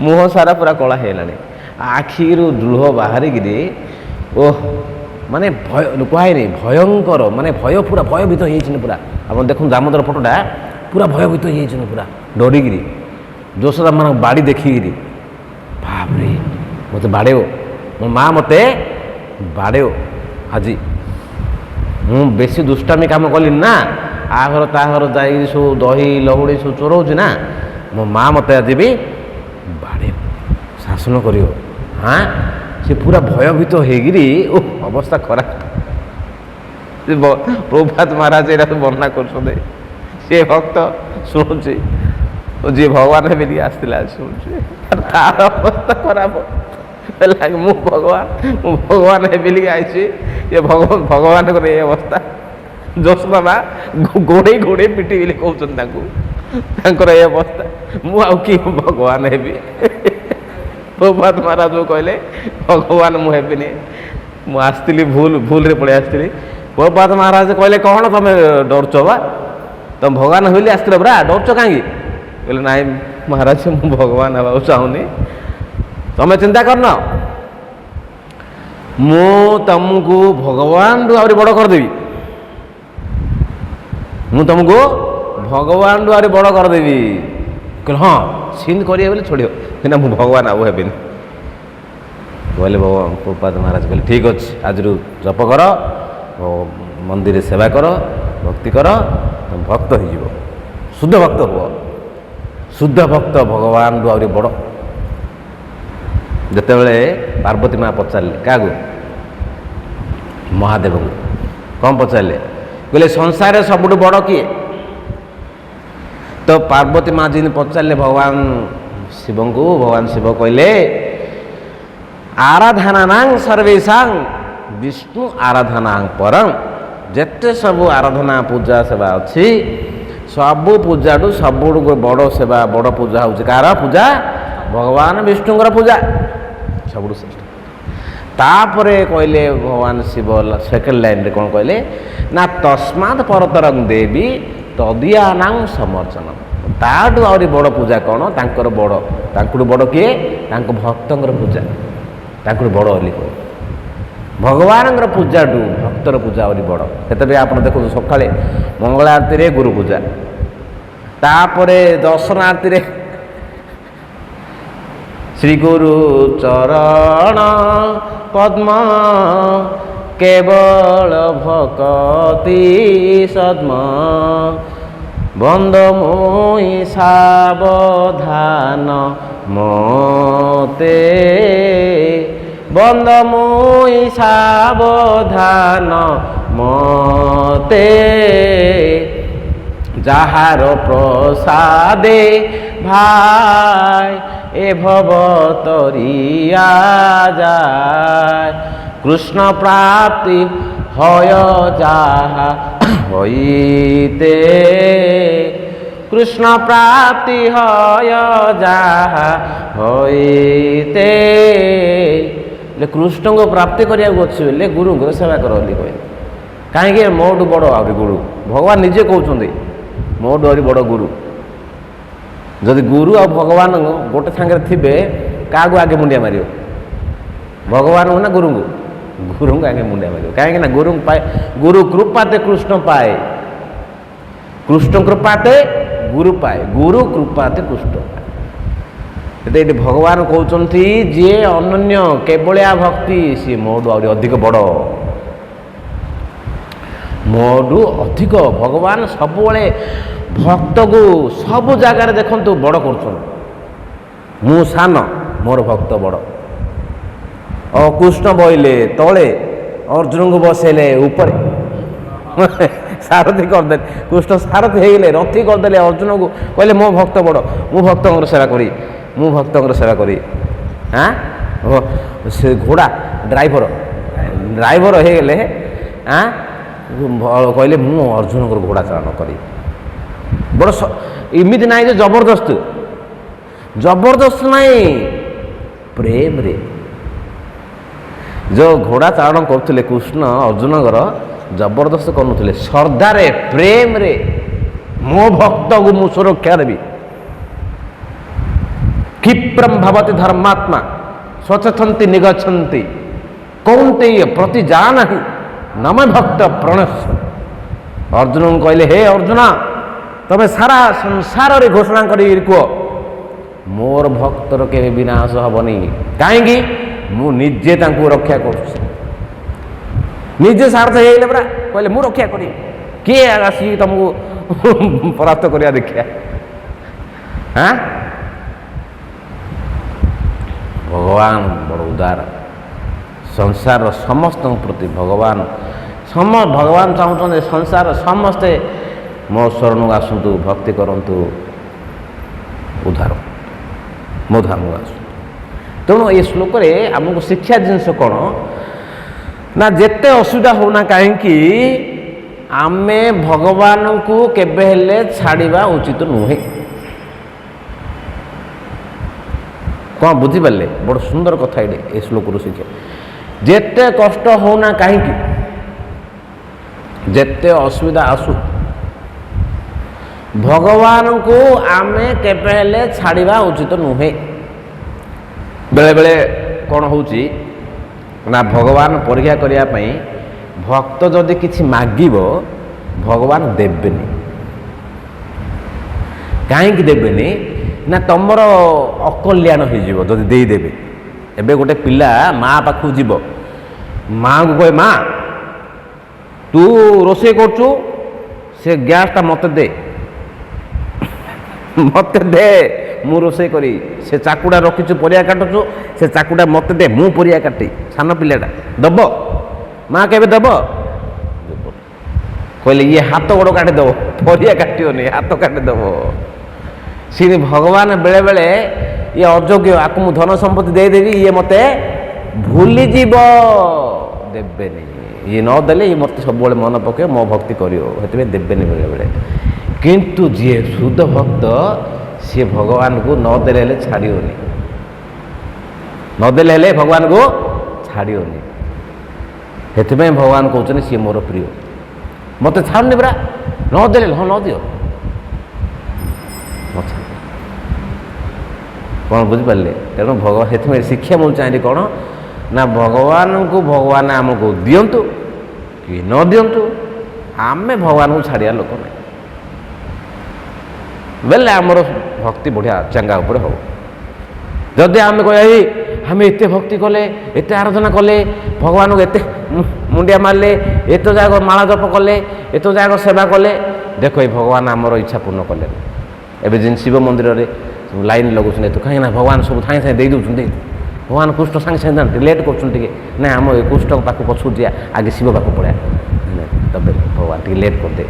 ମୁହଁ ସାରା ପୁରା କଳା ହେଇଗଲାଣି, ଆଖିରୁ ଲୁହ ବାହାରିକିରି ଓହ ମାନେ ଭୟ କୁହାହେଇନି ଭୟଙ୍କର, ମାନେ ଭୟ ପୁରା ଭୟଭୀତ ହେଇଯାଇଛନ୍ତି ପୁରା। ଆପଣ ଦେଖନ୍ତୁ ଦାମୋଦର ଫଟୋଟା ପୁରା ଭୟଭୀତ ହେଇଯାଇଛନ୍ତି ପୁରା ଡରିକିରି। ଯଶୋଦା ମାନେ ବାଡ଼ି ଦେଖିକିରି ବାପରେ ମୋତେ ବାଡ଼େଇବ, ମୋ ମା ମୋତେ ବାଡ଼େଇବ ଆଜି, ମୁଁ ବେଶୀ ଦୁଷ୍ଟାମି କାମ କଲିନି ନା, ଆ ଘର ତା ଘର ଯାଇକି ସବୁ ଦହି ଲହୁଣୀ ସବୁ ଚୋରଉଛି ନା, ମୋ ମା ମୋତେ ଆଜି ବି ବାଡ଼େଇବ, ଶାସନ କରିବ। ହାଁ ସେ ପୁରା ଭୟଭୀତ ହେଇକିରି ଓ ଅବସ୍ଥା ଖରାପ। ସେ ପ୍ରଭୁପାଦ ମହାରାଜ ଏଇଟା ବର୍ଣ୍ଣନା କରୁଛନ୍ତି। ସେ ଭକ୍ତ ଶୁଣୁଛି, ଯିଏ ଭଗବାନ ହେବେ ଟିକେ ଆସିଥିଲା ଶୁଣୁଛି, ତାର ଅବସ୍ଥା ଖରାପ ହେଲା। ମୁଁ ଭଗବାନ ହେବି ଟିକେ ଆଇଛି, ଏ ଭଗବାନଙ୍କର ଏ ଅବସ୍ଥା। ଯଶୋଦା ମା ଗୋଡ଼େଇ ଗୋଡ଼େଇ ପିଟି ବୋଲି କହୁଛନ୍ତି ତାଙ୍କୁ, ତାଙ୍କର ଏ ଅବସ୍ଥା, ମୁଁ ଆଉ କି ଭଗବାନ ହେବି। ପ୍ରଭୁପାଦ ମହାରାଜ କହିଲେ ଭଗବାନ ମୁଁ ହେବିନି, ମୁଁ ଆସିଥିଲି ଭୁଲରେ ପଳେଇ ଆସିଥିଲି। ପ୍ରଭୁପାଦ ମହାରାଜ କହିଲେ କ'ଣ ତମେ ଡରୁଛ ବା, ତମେ ଭଗବାନ ବୋଲି ଆସିଥିଲ ପରା, ଡରୁଛ କାହିଁକି? କହିଲେ ନାଇଁ ମହାରାଜ ମୁଁ ଭଗବାନ ହେବାକୁ ଚାହୁଁନି, ତମେ ଚିନ୍ତା କରନ, ମୁଁ ତମକୁ ଭଗବାନଠୁ ଆହୁରି ବଡ଼ କରିଦେବି, ମୁଁ ତମକୁ ଭଗବାନଠୁ ଆହୁରି ବଡ଼ କରିଦେବି। କହିଲେ ହଁ ସିନ୍ କରିବେ ବୋଲି ଛଡ଼ିବ, ନା ମୁଁ ଭଗବାନ ଆଉ ହେବିନି। କହିଲେ ପ୍ରଭୁପାଦ ମହାରାଜ କହିଲେ ଠିକ୍ ଅଛି, ଆଜିରୁ ଜପ କର, ମନ୍ଦିରରେ ସେବା କର, ଭକ୍ତି କର, ଭକ୍ତ ହେଇଯିବ, ଶୁଦ୍ଧ ଭକ୍ତ ହୁଅ। ଶୁଦ୍ଧ ଭକ୍ତ ଭଗବାନଠୁ ଆହୁରି ବଡ଼। ଯେତେବେଳେ ପାର୍ବତୀ ମା ପଚାରିଲେ କାହାକୁ, ମହାଦେବଙ୍କୁ କ'ଣ ପଚାରିଲେ, କହିଲେ ସଂସାରରେ ସବୁଠୁ ବଡ଼ କିଏ? ତ ପାର୍ବତୀ ମା ଯେମିତି ପଚାରିଲେ ଭଗବାନ ଶିବଙ୍କୁ, ଭଗବାନ ଶିବ କହିଲେ ଆରାଧନାନାଂ ସର୍ବେଷାଂ ବିଷ୍ଣୁ ଆରାଧନାଂ ପରଂ। ଯେତେ ସବୁ ଆରାଧନା ପୂଜା ସେବା ଅଛି, ସବୁ ପୂଜାଠୁ ସବୁଠୁ ବଡ଼ ସେବା ବଡ଼ ପୂଜା ହେଉଛି କାହାର ପୂଜା? ଭଗବାନ ବିଷ୍ଣୁଙ୍କର ପୂଜା ସବୁଠୁ ଶ୍ରେଷ୍ଠ। ତାପରେ କହିଲେ ଭଗବାନ ଶିବ ସେକେଣ୍ଡ ଲାଇନରେ କ'ଣ କହିଲେ ନା ତସ୍ମାତ୍ ପରତରଂ ଦେବୀ ତଦିୟାନାଂ ସମର୍ଚନମ୍। ତାଠୁ ଆହୁରି ବଡ଼ ପୂଜା କ'ଣ? ତାଙ୍କର ବଡ଼, ତାଙ୍କଠୁ ବଡ଼ କିଏ? ତାଙ୍କ ଭକ୍ତଙ୍କର ପୂଜା, ତାଙ୍କଠୁ ବଡ଼ ବୋଲି କହ। ଭଗବାନଙ୍କର ପୂଜାଠୁ ଭକ୍ତର ପୂଜା ଆହୁରି ବଡ଼। ସେଥିପାଇଁ ଆପଣ ଦେଖନ୍ତୁ ସକାଳେ ମଙ୍ଗଳ ଆରତିରେ ଗୁରୁ ପୂଜା, ତାପରେ ଦର୍ଶନ ଆରତିରେ ଶ୍ରୀ ଗୁରୁ ଚରଣ ପଦ୍ମ କେବଳ ଭକତି ସଦ୍ମ ବନ୍ଦ ମୁଇଁ ସାବଧାନ ମତେ ବନ୍ଦ ମୁଇଁ ସାବଧାନ ମତେ ଯାହାର ପ୍ରସାଦେ ଭାଇ এ ভব তরিয়া যায় কৃষ্ণ প্রাপ্তি হয় যাহা হইতে কৃষ্ণ প্রাপ্তি হয় যাহা হইতে কৃষ্ণଙ୍କୁ ପ୍ରାପ୍ତି କରିବାକୁ ଅଛି ବୋଲେ ଗୁରୁଙ୍କର ସେବା କର ବୋଲି କହେ। କାହିଁକି? ମୋଠୁ ବଡ଼ ଆହୁରି ଗୁରୁ। ଭଗବାନ ନିଜେ କହୁଛନ୍ତି ମୋଠୁ ଆହୁରି ବଡ଼ ଗୁରୁ। ଯଦି ଗୁରୁ ଆଉ ଭଗବାନ ଗୋଟେ ସାଙ୍ଗରେ ଥିବେ କାହାକୁ ଆଗେ ମୁଣ୍ଡିଆ ମାରିବ? ଭଗବାନଙ୍କୁ ନା ଗୁରୁଙ୍କୁ? ଗୁରୁଙ୍କୁ ଆଗେ ମୁଣ୍ଡିଆ ମାରିବ। କାହିଁକି ନା ଗୁରୁଙ୍କୁ ପାଏ, ଗୁରୁ କୃପାତେ କୃଷ୍ଣ ପାଏ, କୃଷ୍ଣ କୃପାତେ ଗୁରୁ ପାଏ, ଗୁରୁ କୃପାତେ କୃଷ୍ଣ ପାଏ। ଏଠି ଭଗବାନ କହୁଛନ୍ତି ଯିଏ ଅନନ୍ୟ କେବଳିଆ ଭକ୍ତି ସିଏ ମୋଠୁ ଆହୁରି ଅଧିକ ବଡ଼, ମୋଠୁ ଅଧିକ। ଭଗବାନ ସବୁବେଳେ ଭକ୍ତକୁ ସବୁ ଜାଗାରେ ଦେଖନ୍ତୁ ବଡ଼ କରୁଛନ୍ତି। ମୁଁ ସାନ, ମୋର ଭକ୍ତ ବଡ଼। କୃଷ୍ଣ ବଇଲେ ତଳେ, ଅର୍ଜୁନଙ୍କୁ ବସେଇଲେ ଉପରେ, ସାରଥୀ କରିଦେଲେ। କୃଷ୍ଣ ସାରଥୀ ହେଇଗଲେ, ରଥୀ କରିଦେଲେ। ଅର୍ଜୁନକୁ କହିଲେ ମୋ ଭକ୍ତ ବଡ଼, ମୁଁ ଭକ୍ତଙ୍କର ସେବା କରି, ମୁଁ ଭକ୍ତଙ୍କର ସେବା କରି। ସେ ଘୋଡ଼ା ଡ୍ରାଇଭର ହେଇଗଲେ। କହିଲେ ମୁଁ ଅର୍ଜୁନଙ୍କର ଘୋଡ଼ା ଚାଳନ କରି। ବଡ଼ ଏମିତି ନାହିଁ ଯେ ଜବରଦସ୍ତ ନାହିଁ, ପ୍ରେମରେ ଯେଉଁ ଘୋଡ଼ା ଚାରଣ କରୁଥିଲେ କୃଷ୍ଣ ଅର୍ଜୁନଙ୍କର ଜବରଦସ୍ତ କରୁନଥିଲେ, ଶ୍ରଦ୍ଧାରେ ପ୍ରେମରେ ମୋ ଭକ୍ତକୁ ମୁଁ ସୁରକ୍ଷା ଦେବି। କ୍ଷିପ୍ରମ୍ ଭବତି ଧର୍ମାତ୍ମା ସ୍ୱଚ୍ଛନ୍ତି ନିଗଚ୍ଛନ୍ତି କୌନ୍ତେୟ ପ୍ରତି ଜାନାହି ନମେ ଭକ୍ତ ପ୍ରଣଶ୍ୟ। ଅର୍ଜୁନଙ୍କୁ କହିଲେ, ହେ ଅର୍ଜୁନ, ତମେ ସାରା ସଂସାରରେ ଘୋଷଣା କରି କୁହ ମୋର ଭକ୍ତର କେବେ ବିନାଶ ହେବନି। କାହିଁକି? ମୁଁ ନିଜେ ତାଙ୍କୁ ରକ୍ଷା କରୁଛି। ନିଜେ ସାର୍ଥ ହେଇଗଲେ ପରା, କହିଲେ ମୁଁ ରକ୍ଷା କରିବି, କିଏ ଆସିକି ତମକୁ ପରାସ୍ତ କରିବା ଦେଖିବା। ହଁ, ଭଗବାନ ବଡ଼ ଉଦାର, ସଂସାରର ସମସ୍ତଙ୍କ ପ୍ରତି ଭଗବାନ ଚାହୁଁଛନ୍ତି ସଂସାର ସମସ୍ତେ ମୋ ଶରଣକୁ ଆସନ୍ତୁ, ଭକ୍ତି କରନ୍ତୁ, ଉଦ୍ଧାର ମୋ ଧାମକୁ ଆସନ୍ତୁ। ତେଣୁ ଏ ଶ୍ଲୋକରେ ଆମକୁ ଶିକ୍ଷା ଜିନିଷ କ'ଣ ନା, ଯେତେ ଅସୁବିଧା ହେଉନା କାହିଁକି ଆମେ ଭଗବାନଙ୍କୁ କେବେ ହେଲେ ଛାଡ଼ିବା ଉଚିତ ନୁହେଁ। କ'ଣ ବୁଝିପାରିଲେ? ବଡ଼ ସୁନ୍ଦର କଥା ଏଇଠି ଏ ଶ୍ଲୋକରୁ ଶିକ୍ଷା। ଯେତେ କଷ୍ଟ ହେଉନା କାହିଁକି, ଯେତେ ଅସୁବିଧା ଆସୁ, ଭଗବାନଙ୍କୁ ଆମେ କେବେ ହେଲେ ଛାଡ଼ିବା ଉଚିତ ନୁହେଁ। ବେଳେବେଳେ କ'ଣ ହେଉଛି ନା, ଭଗବାନ ପରୀକ୍ଷା କରିବା ପାଇଁ ଭକ୍ତ ଯଦି କିଛି ମାଗିବ ଭଗବାନ ଦେବେନି। କାହିଁକି ଦେବେନି ନା, ତମର ଅକଲ୍ୟାଣ ହେଇଯିବ ଯଦି ଦେଇଦେବେ। ଏବେ ଗୋଟେ ପିଲା ମା ପାଖକୁ ଯିବ, ମାଆଙ୍କୁ କହେ ମା ତୁ ରୋଷେଇ କରୁଛୁ, ସେ ଗ୍ୟାସ୍ଟା ମୋତେ ଦେ, ମୋତେ ଦେ, ମୁଁ ରୋଷେଇ କରି। ସେ ଚାକୁଟା ରଖିଛୁ, ପରିବା କାଟୁଛୁ, ସେ ଚାକୁଟା ମୋତେ ଦେ, ମୁଁ ପରିବା କାଟି। ସାନ ପିଲାଟା ଦେବ, ମା କେବେ ଦେବ? କହିଲେ ଇଏ ହାତ ଗୋଡ଼ କାଟିଦେବ, ପରିବା କାଟିବନି, ହାତ କାଟିଦେବ। ସିଏ ଭଗବାନ ବେଳେବେଳେ ଇଏ ଅଯୋଗ୍ୟ, ଆକୁ ମୁଁ ଧନ ସମ୍ପତ୍ତି ଦେଇଦେବି, ଇଏ ମୋତେ ଭୁଲିଯିବ, ଦେବେନି। ଇଏ ନ ଦେଲେ ଇଏ ମୋତେ ସବୁବେଳେ ମନେ ପକାଇବ, ମୋ ଭକ୍ତି କରିବ, ସେଥିପାଇଁ ଦେବେନି ବେଳେବେଳେ। କିନ୍ତୁ ଯିଏ ଶୁଦ୍ଧ ଭକ୍ତ ସିଏ ଭଗବାନଙ୍କୁ ନ ଦେଲେ ହେଲେ ଛାଡ଼ିବନି, ନ ଦେଲେ ହେଲେ ଭଗବାନଙ୍କୁ ଛାଡ଼ିବନି। ସେଥିପାଇଁ ଭଗବାନ କହୁଛନ୍ତି ସିଏ ମୋର ପ୍ରିୟ, ମୋତେ ଛାଡ଼ୁନି ପରା, ନ ଦେଲେ ହଁ ନ ଦିଅ। କ'ଣ ବୁଝିପାରିଲେ? ତେଣୁ ଭଗବାନ ସେଥିପାଇଁ ଶିକ୍ଷା ମିଳୁଛି ଏଠି କ'ଣ ନା, ଭଗବାନଙ୍କୁ ଭଗବାନ ଆମକୁ ଦିଅନ୍ତୁ କି ନ ଦିଅନ୍ତୁ, ଆମେ ଭଗବାନଙ୍କୁ ଛାଡ଼ିବା ଲୋକ ନାହିଁ। ବେଲେ ଆମର ଭକ୍ତି ବଢ଼ିଆ ଚାଙ୍ଗା ଉପରେ ହବ। ଯଦି ଆମେ କହିବା ଏଇ ଆମେ ଏତେ ଭକ୍ତି କଲେ, ଏତେ ଆରାଧନା କଲେ, ଭଗବାନଙ୍କୁ ଏତେ ମୁଣ୍ଡିଆ ମାରିଲେ, ଏତେ ଯାକ ମାଳା ଜପ କଲେ, ଏତେ ଯାକ ସେବା କଲେ, ଦେଖ ଏଇ ଭଗବାନ ଆମର ଇଚ୍ଛା ପୂର୍ଣ୍ଣ କଲେ। ଏବେ ଯେମିତି ଶିବ ମନ୍ଦିରରେ ଲାଇନ୍ ଲଗାଉଛନ୍ତି, ଏତେ କାହିଁକି ନା ଭଗବାନ ସବୁ ସାଙ୍ଗେ ସାଙ୍ଗେ ଦେଇଦେଉଛନ୍ତି। ଭଗବାନ କୃଷ୍ଣ ସାଙ୍ଗେ ସାଙ୍ଗେ ଟିକେ ଲେଟ୍ କରୁଛନ୍ତି, ଟିକେ ନାଇଁ ଆମ ଏ କୃଷ୍ଣଙ୍କ ପାଖକୁ ପଛକୁ ଯିବା, ଆଗେ ଶିବ ପାଖକୁ ପଳେଇବା, ତବେ ଭଗବାନ ଟିକେ ଲେଟ୍ କରିଦେ।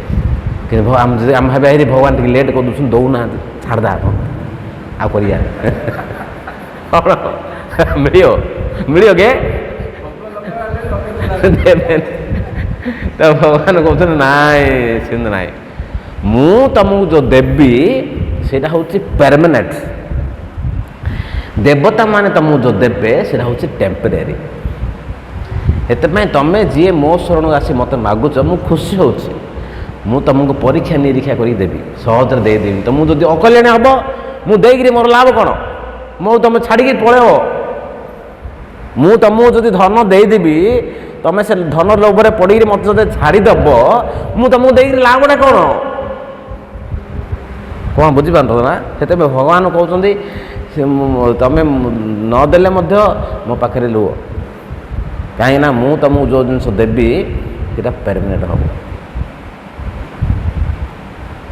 କିନ୍ତୁ ଯଦି ଆମେ ଭାବିବା ଏଇଠି ଭଗବାନ ଟିକେ ଲେଟ୍ କରିଦେଉଛନ୍ତି, ଦେଉନାହାନ୍ତି, ଛାଡ଼ିଦା ଆପଣ ଆଉ କରିବା। ମିଳିବ କେ ତ ଭଗବାନ କହୁଛନ୍ତି ନାଇଁ, ସେମିତି ନାହିଁ, ମୁଁ ତମକୁ ଯେଉଁ ଦେବି ସେଇଟା ହେଉଛି ପରମାନେଣ୍ଟ। ଦେବତା ମାନେ ତମକୁ ଯେଉଁ ଦେବେ ସେଇଟା ହେଉଛି ଟେମ୍ପରାରୀ। ସେଥିପାଇଁ ତମେ ଯିଏ ମୋ ଶରଣକୁ ଆସି ମୋତେ ମାଗୁଛ, ମୁଁ ଖୁସି ହେଉଛି, ମୁଁ ତମକୁ ପରୀକ୍ଷା ନିରୀକ୍ଷା କରି ଦେବି, ସହଜରେ ଦେଇଦେବି। ତମକୁ ଯଦି ଅକଲ୍ୟାଣ ହେବ ମୁଁ ଦେଇକିରି ମୋର ଲାଭ କ'ଣ? ମୁଁ ତମେ ଛାଡ଼ିକି ପଳେଇବ। ମୁଁ ତମକୁ ଯଦି ଧନ ଦେଇଦେବି, ତମେ ସେ ଧନ ଲୋଭରେ ପଡ଼ିକିରି ମୋତେ ଯଦି ଛାଡ଼ିଦେବ, ମୁଁ ତମକୁ ଦେଇକିରି ଲାଭଟା କ'ଣ? କ'ଣ ବୁଝିପାରୁଛ ନା? ସେଥିପାଇଁ ଭଗବାନ କହୁଛନ୍ତି ତମେ ନ ଦେଲେ ମଧ୍ୟ ମୋ ପାଖରେ ଲୁହ, କାହିଁକିନା ମୁଁ ତମକୁ ଯେଉଁ ଜିନିଷ ଦେବି ସେଇଟା ପରମାନେଣ୍ଟ ହେବ।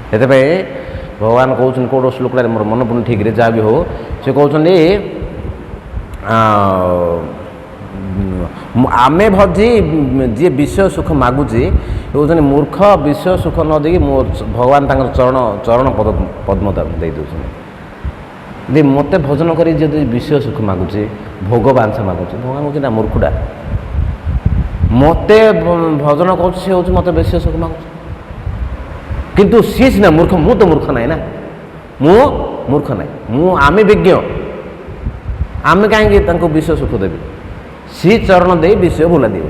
ସେଥିପାଇଁ ଭଗବାନ କହୁଛନ୍ତି କେଉଁଠି ଶ୍ଲୋକଟାରେ ମୋର ମନେ ପଡ଼ୁନି ଠିକ୍ରେ, ଯାହା ବି ହଉ, ସେ କହୁଛନ୍ତି ଆମେ ଭଜି ଯିଏ ବିଷୟ ସୁଖ ମାଗୁଛି, କହୁଛନ୍ତି ମୂର୍ଖ ବିଷୟ ସୁଖ ନ ଦେଇକି ମୋ ଭଗବାନ ତାଙ୍କର ଚରଣ ପଦ୍ମ ଦେଇ ଦେଉଛନ୍ତି। ଯଦି ମୋତେ ଭଜନ କରି ଯଦି ବିଷୟ ସୁଖ ମାଗୁଛି, ଭୋଗ ବାଂଛ ମାଗୁଛି, ଭଗବାନ କହୁଛି ନା ମୂର୍ଖଟା। ମୋତେ ଭଜନ କରୁଛି, ସେ ହେଉଛି ମୋତେ ବିଷୟ ସୁଖ ମାଗୁଛି, କିନ୍ତୁ ସିଏ ସିନା ମୂର୍ଖ, ମୁଁ ତ ମୂର୍ଖ ନାହିଁ ନା, ମୁଁ ମୂର୍ଖ ନାହିଁ, ଆମେ ବିଜ୍ଞ, ଆମେ କାହିଁକି ତାଙ୍କୁ ବିଷୟ ସୁଖ ଦେବି? सी चरण दे विषय भुला दिव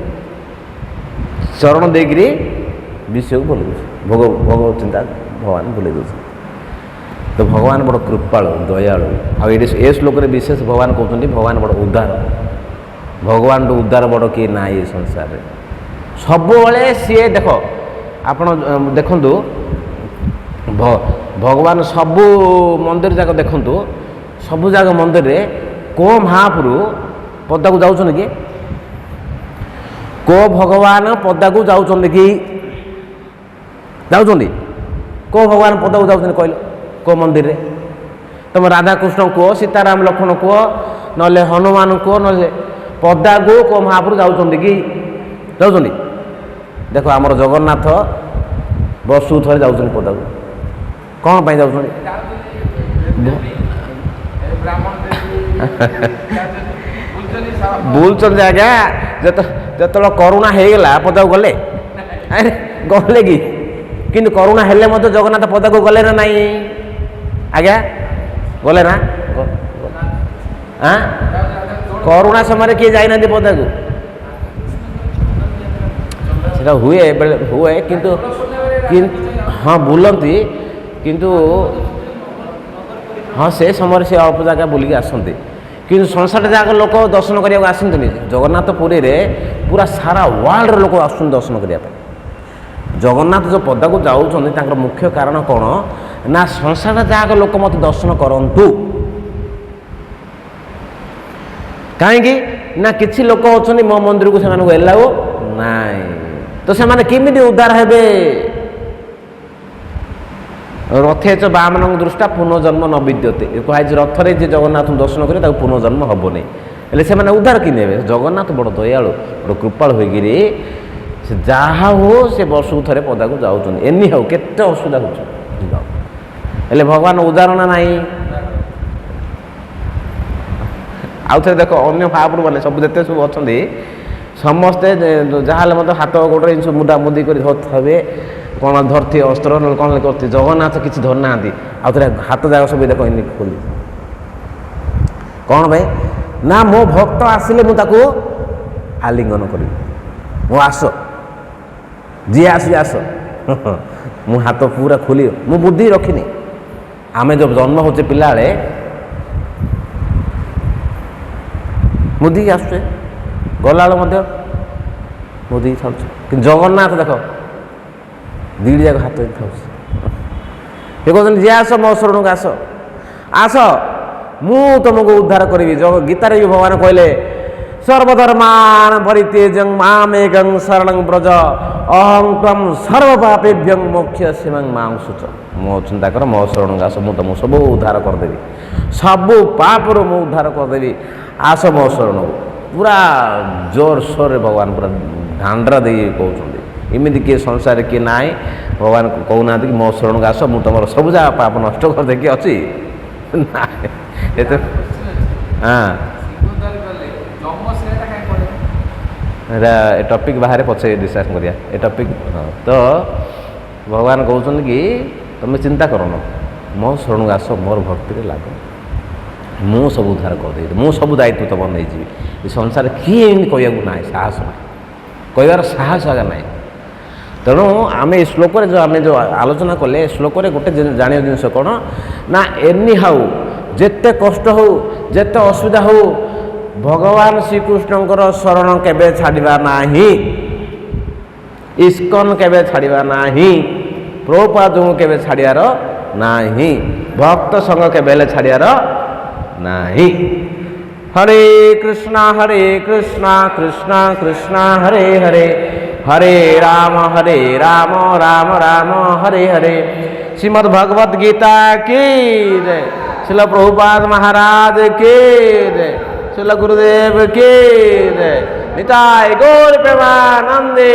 चरण देकरी विषय को भूल भोग भोग चिंता भगवान भूल दे तो भगवान बड़ कृपालु दयालु आ श्लोक विशेष भगवान कहते भगवान बड़ उद्धार भगवान उद्धार बड़ किए ना ये संसार सब सी देख आप देखु भगवान सबू मंदिर जाक देखु सबू जाक मंदिर रे को महाप्रभु पदा को जाऊँ कि को भगवान पदा को जाऊँ कि जाऊँ को भगवान पदा को जाऊँ कहल को मंदिर रे तुम राधाकृष्ण कह सीताराम लक्ष्मण कह ना हनुमान कह ना पदा को महाप्रभु जाऊँ कि जाऊँ देख आमर जगन्नाथ वर्षु थे जाऊँ पदा को कौन पाई जाऊँ बुलचंद आज्ञा जो करुणा हो गला पदा को गले गले कि किंतु करुणा हेले मत जगन्नाथ पदा को गले ना नहीं आज्ञा गले ना करुणा समय किए जाना पदा को हुए हुए किंतु हाँ बुलती किंतु हाँ से समय से अल्प जगह बुलिक आसती कि संसार जाक लोक दर्शन करने आसती जगन्नाथ पुरी रे पूरा सारा वर्ल्ड लोक आस दर्शन करने जगन्नाथ जो पदा को जाऊँ मुख्य कारण कौन ना संसार जाक लोक मत दर्शन करंतु कहीं ना किसी लोक अच्छा मो मंदिर को से एलाउ नाई तो से केमी उद्धार हे रथे च बामन दृष्टा पुनर्जन्म न विद्यते कहुई रथरे जी जगन्नाथ दर्शन करे पुनर्जन्म हेनी हेल्ले से उद्धार कि जगन्नाथ बड़ दयालु बड़ कृपाल होगी जहाँ हो से वर्ष थे पदा को जाऊँ एनी हाउ के असुविधा हो भगवान उदाहरण ना आउ थे देख अन्य महाप्रभु मैंने सब जिते सब अच्छा समस्ते जहाँ मत हाथ गोटे जिन मुदा मुदी कर थे कौन धरती अस्त्र ना कौन करती जगन्नाथ किसी धर ना आउ थे हाथ जाक सब देख इन खोली कौन भाई ना मो भक्त आसिले मुझे आलिंगन करी मो आस जी आस आस मु हाथ पूरा खोली मु बुद्धि रखिनी आमे जब जन्म होचे पिला बेले मुदी आसुचे गला मुदी था कि जगन्नाथ देख दीड जाक हाथ ये कहते जी आस मो शरण को आस आस मु तुमको उद्धार करी गीतार भी भगवान कहले सर्वधर्मान परित्यज्य मामेकं शरणं व्रज अहं त्वं सर्वपापेभ्यो मोक्ष्यसि मां शुच मो चिंता कर मो शरण को आस मु तुम सब उद्धार करदेवी सब पापर मु उद्धार करदेवी आस मो शरण को पूरा जोर सोर भगवान पूरा ढांडरा दे कहते इमिति किए संसार किए ना भगवान कहना कि मो शरण को आस मु तुम सब जगह पाप नष्ट कर देखिए अच्छी हाँ टॉपिक बाहर पचे डिस्कस करिया ए टॉपिक तो भगवान कहते कि तुम चिंता करन मो शरण को आस मोर भक्ति लाग मु सब उद्धार करदे मु सब दायित्व तुम नहीं जी संसार किए कहू ना साहस ना कहबार साहस आगे ना तेणु आम श्लोक जो आम जो आलोचना कले श्लोक गोटे जानिया जिनस कौन ना एनी हाउ जेते कष्ट हो जेते असुविधा हो भगवान श्रीकृष्णकर शरण केबे छाड़िबा नाही इस्कन केबे छाड़िबा नाही प्रभुपाद केबे छाड़ियार नाही भक्त संग केबे छाड़ियार नाही हरे कृष्णा कृष्णा कृष्णा हरे हरे हरे राम राम राम हरे हरे श्रीमद् भगवद गीता की जय श्रील प्रभुपाद महाराज की जय श्रील गुरुदेव की जय निताय गौर प्रेमानंदे।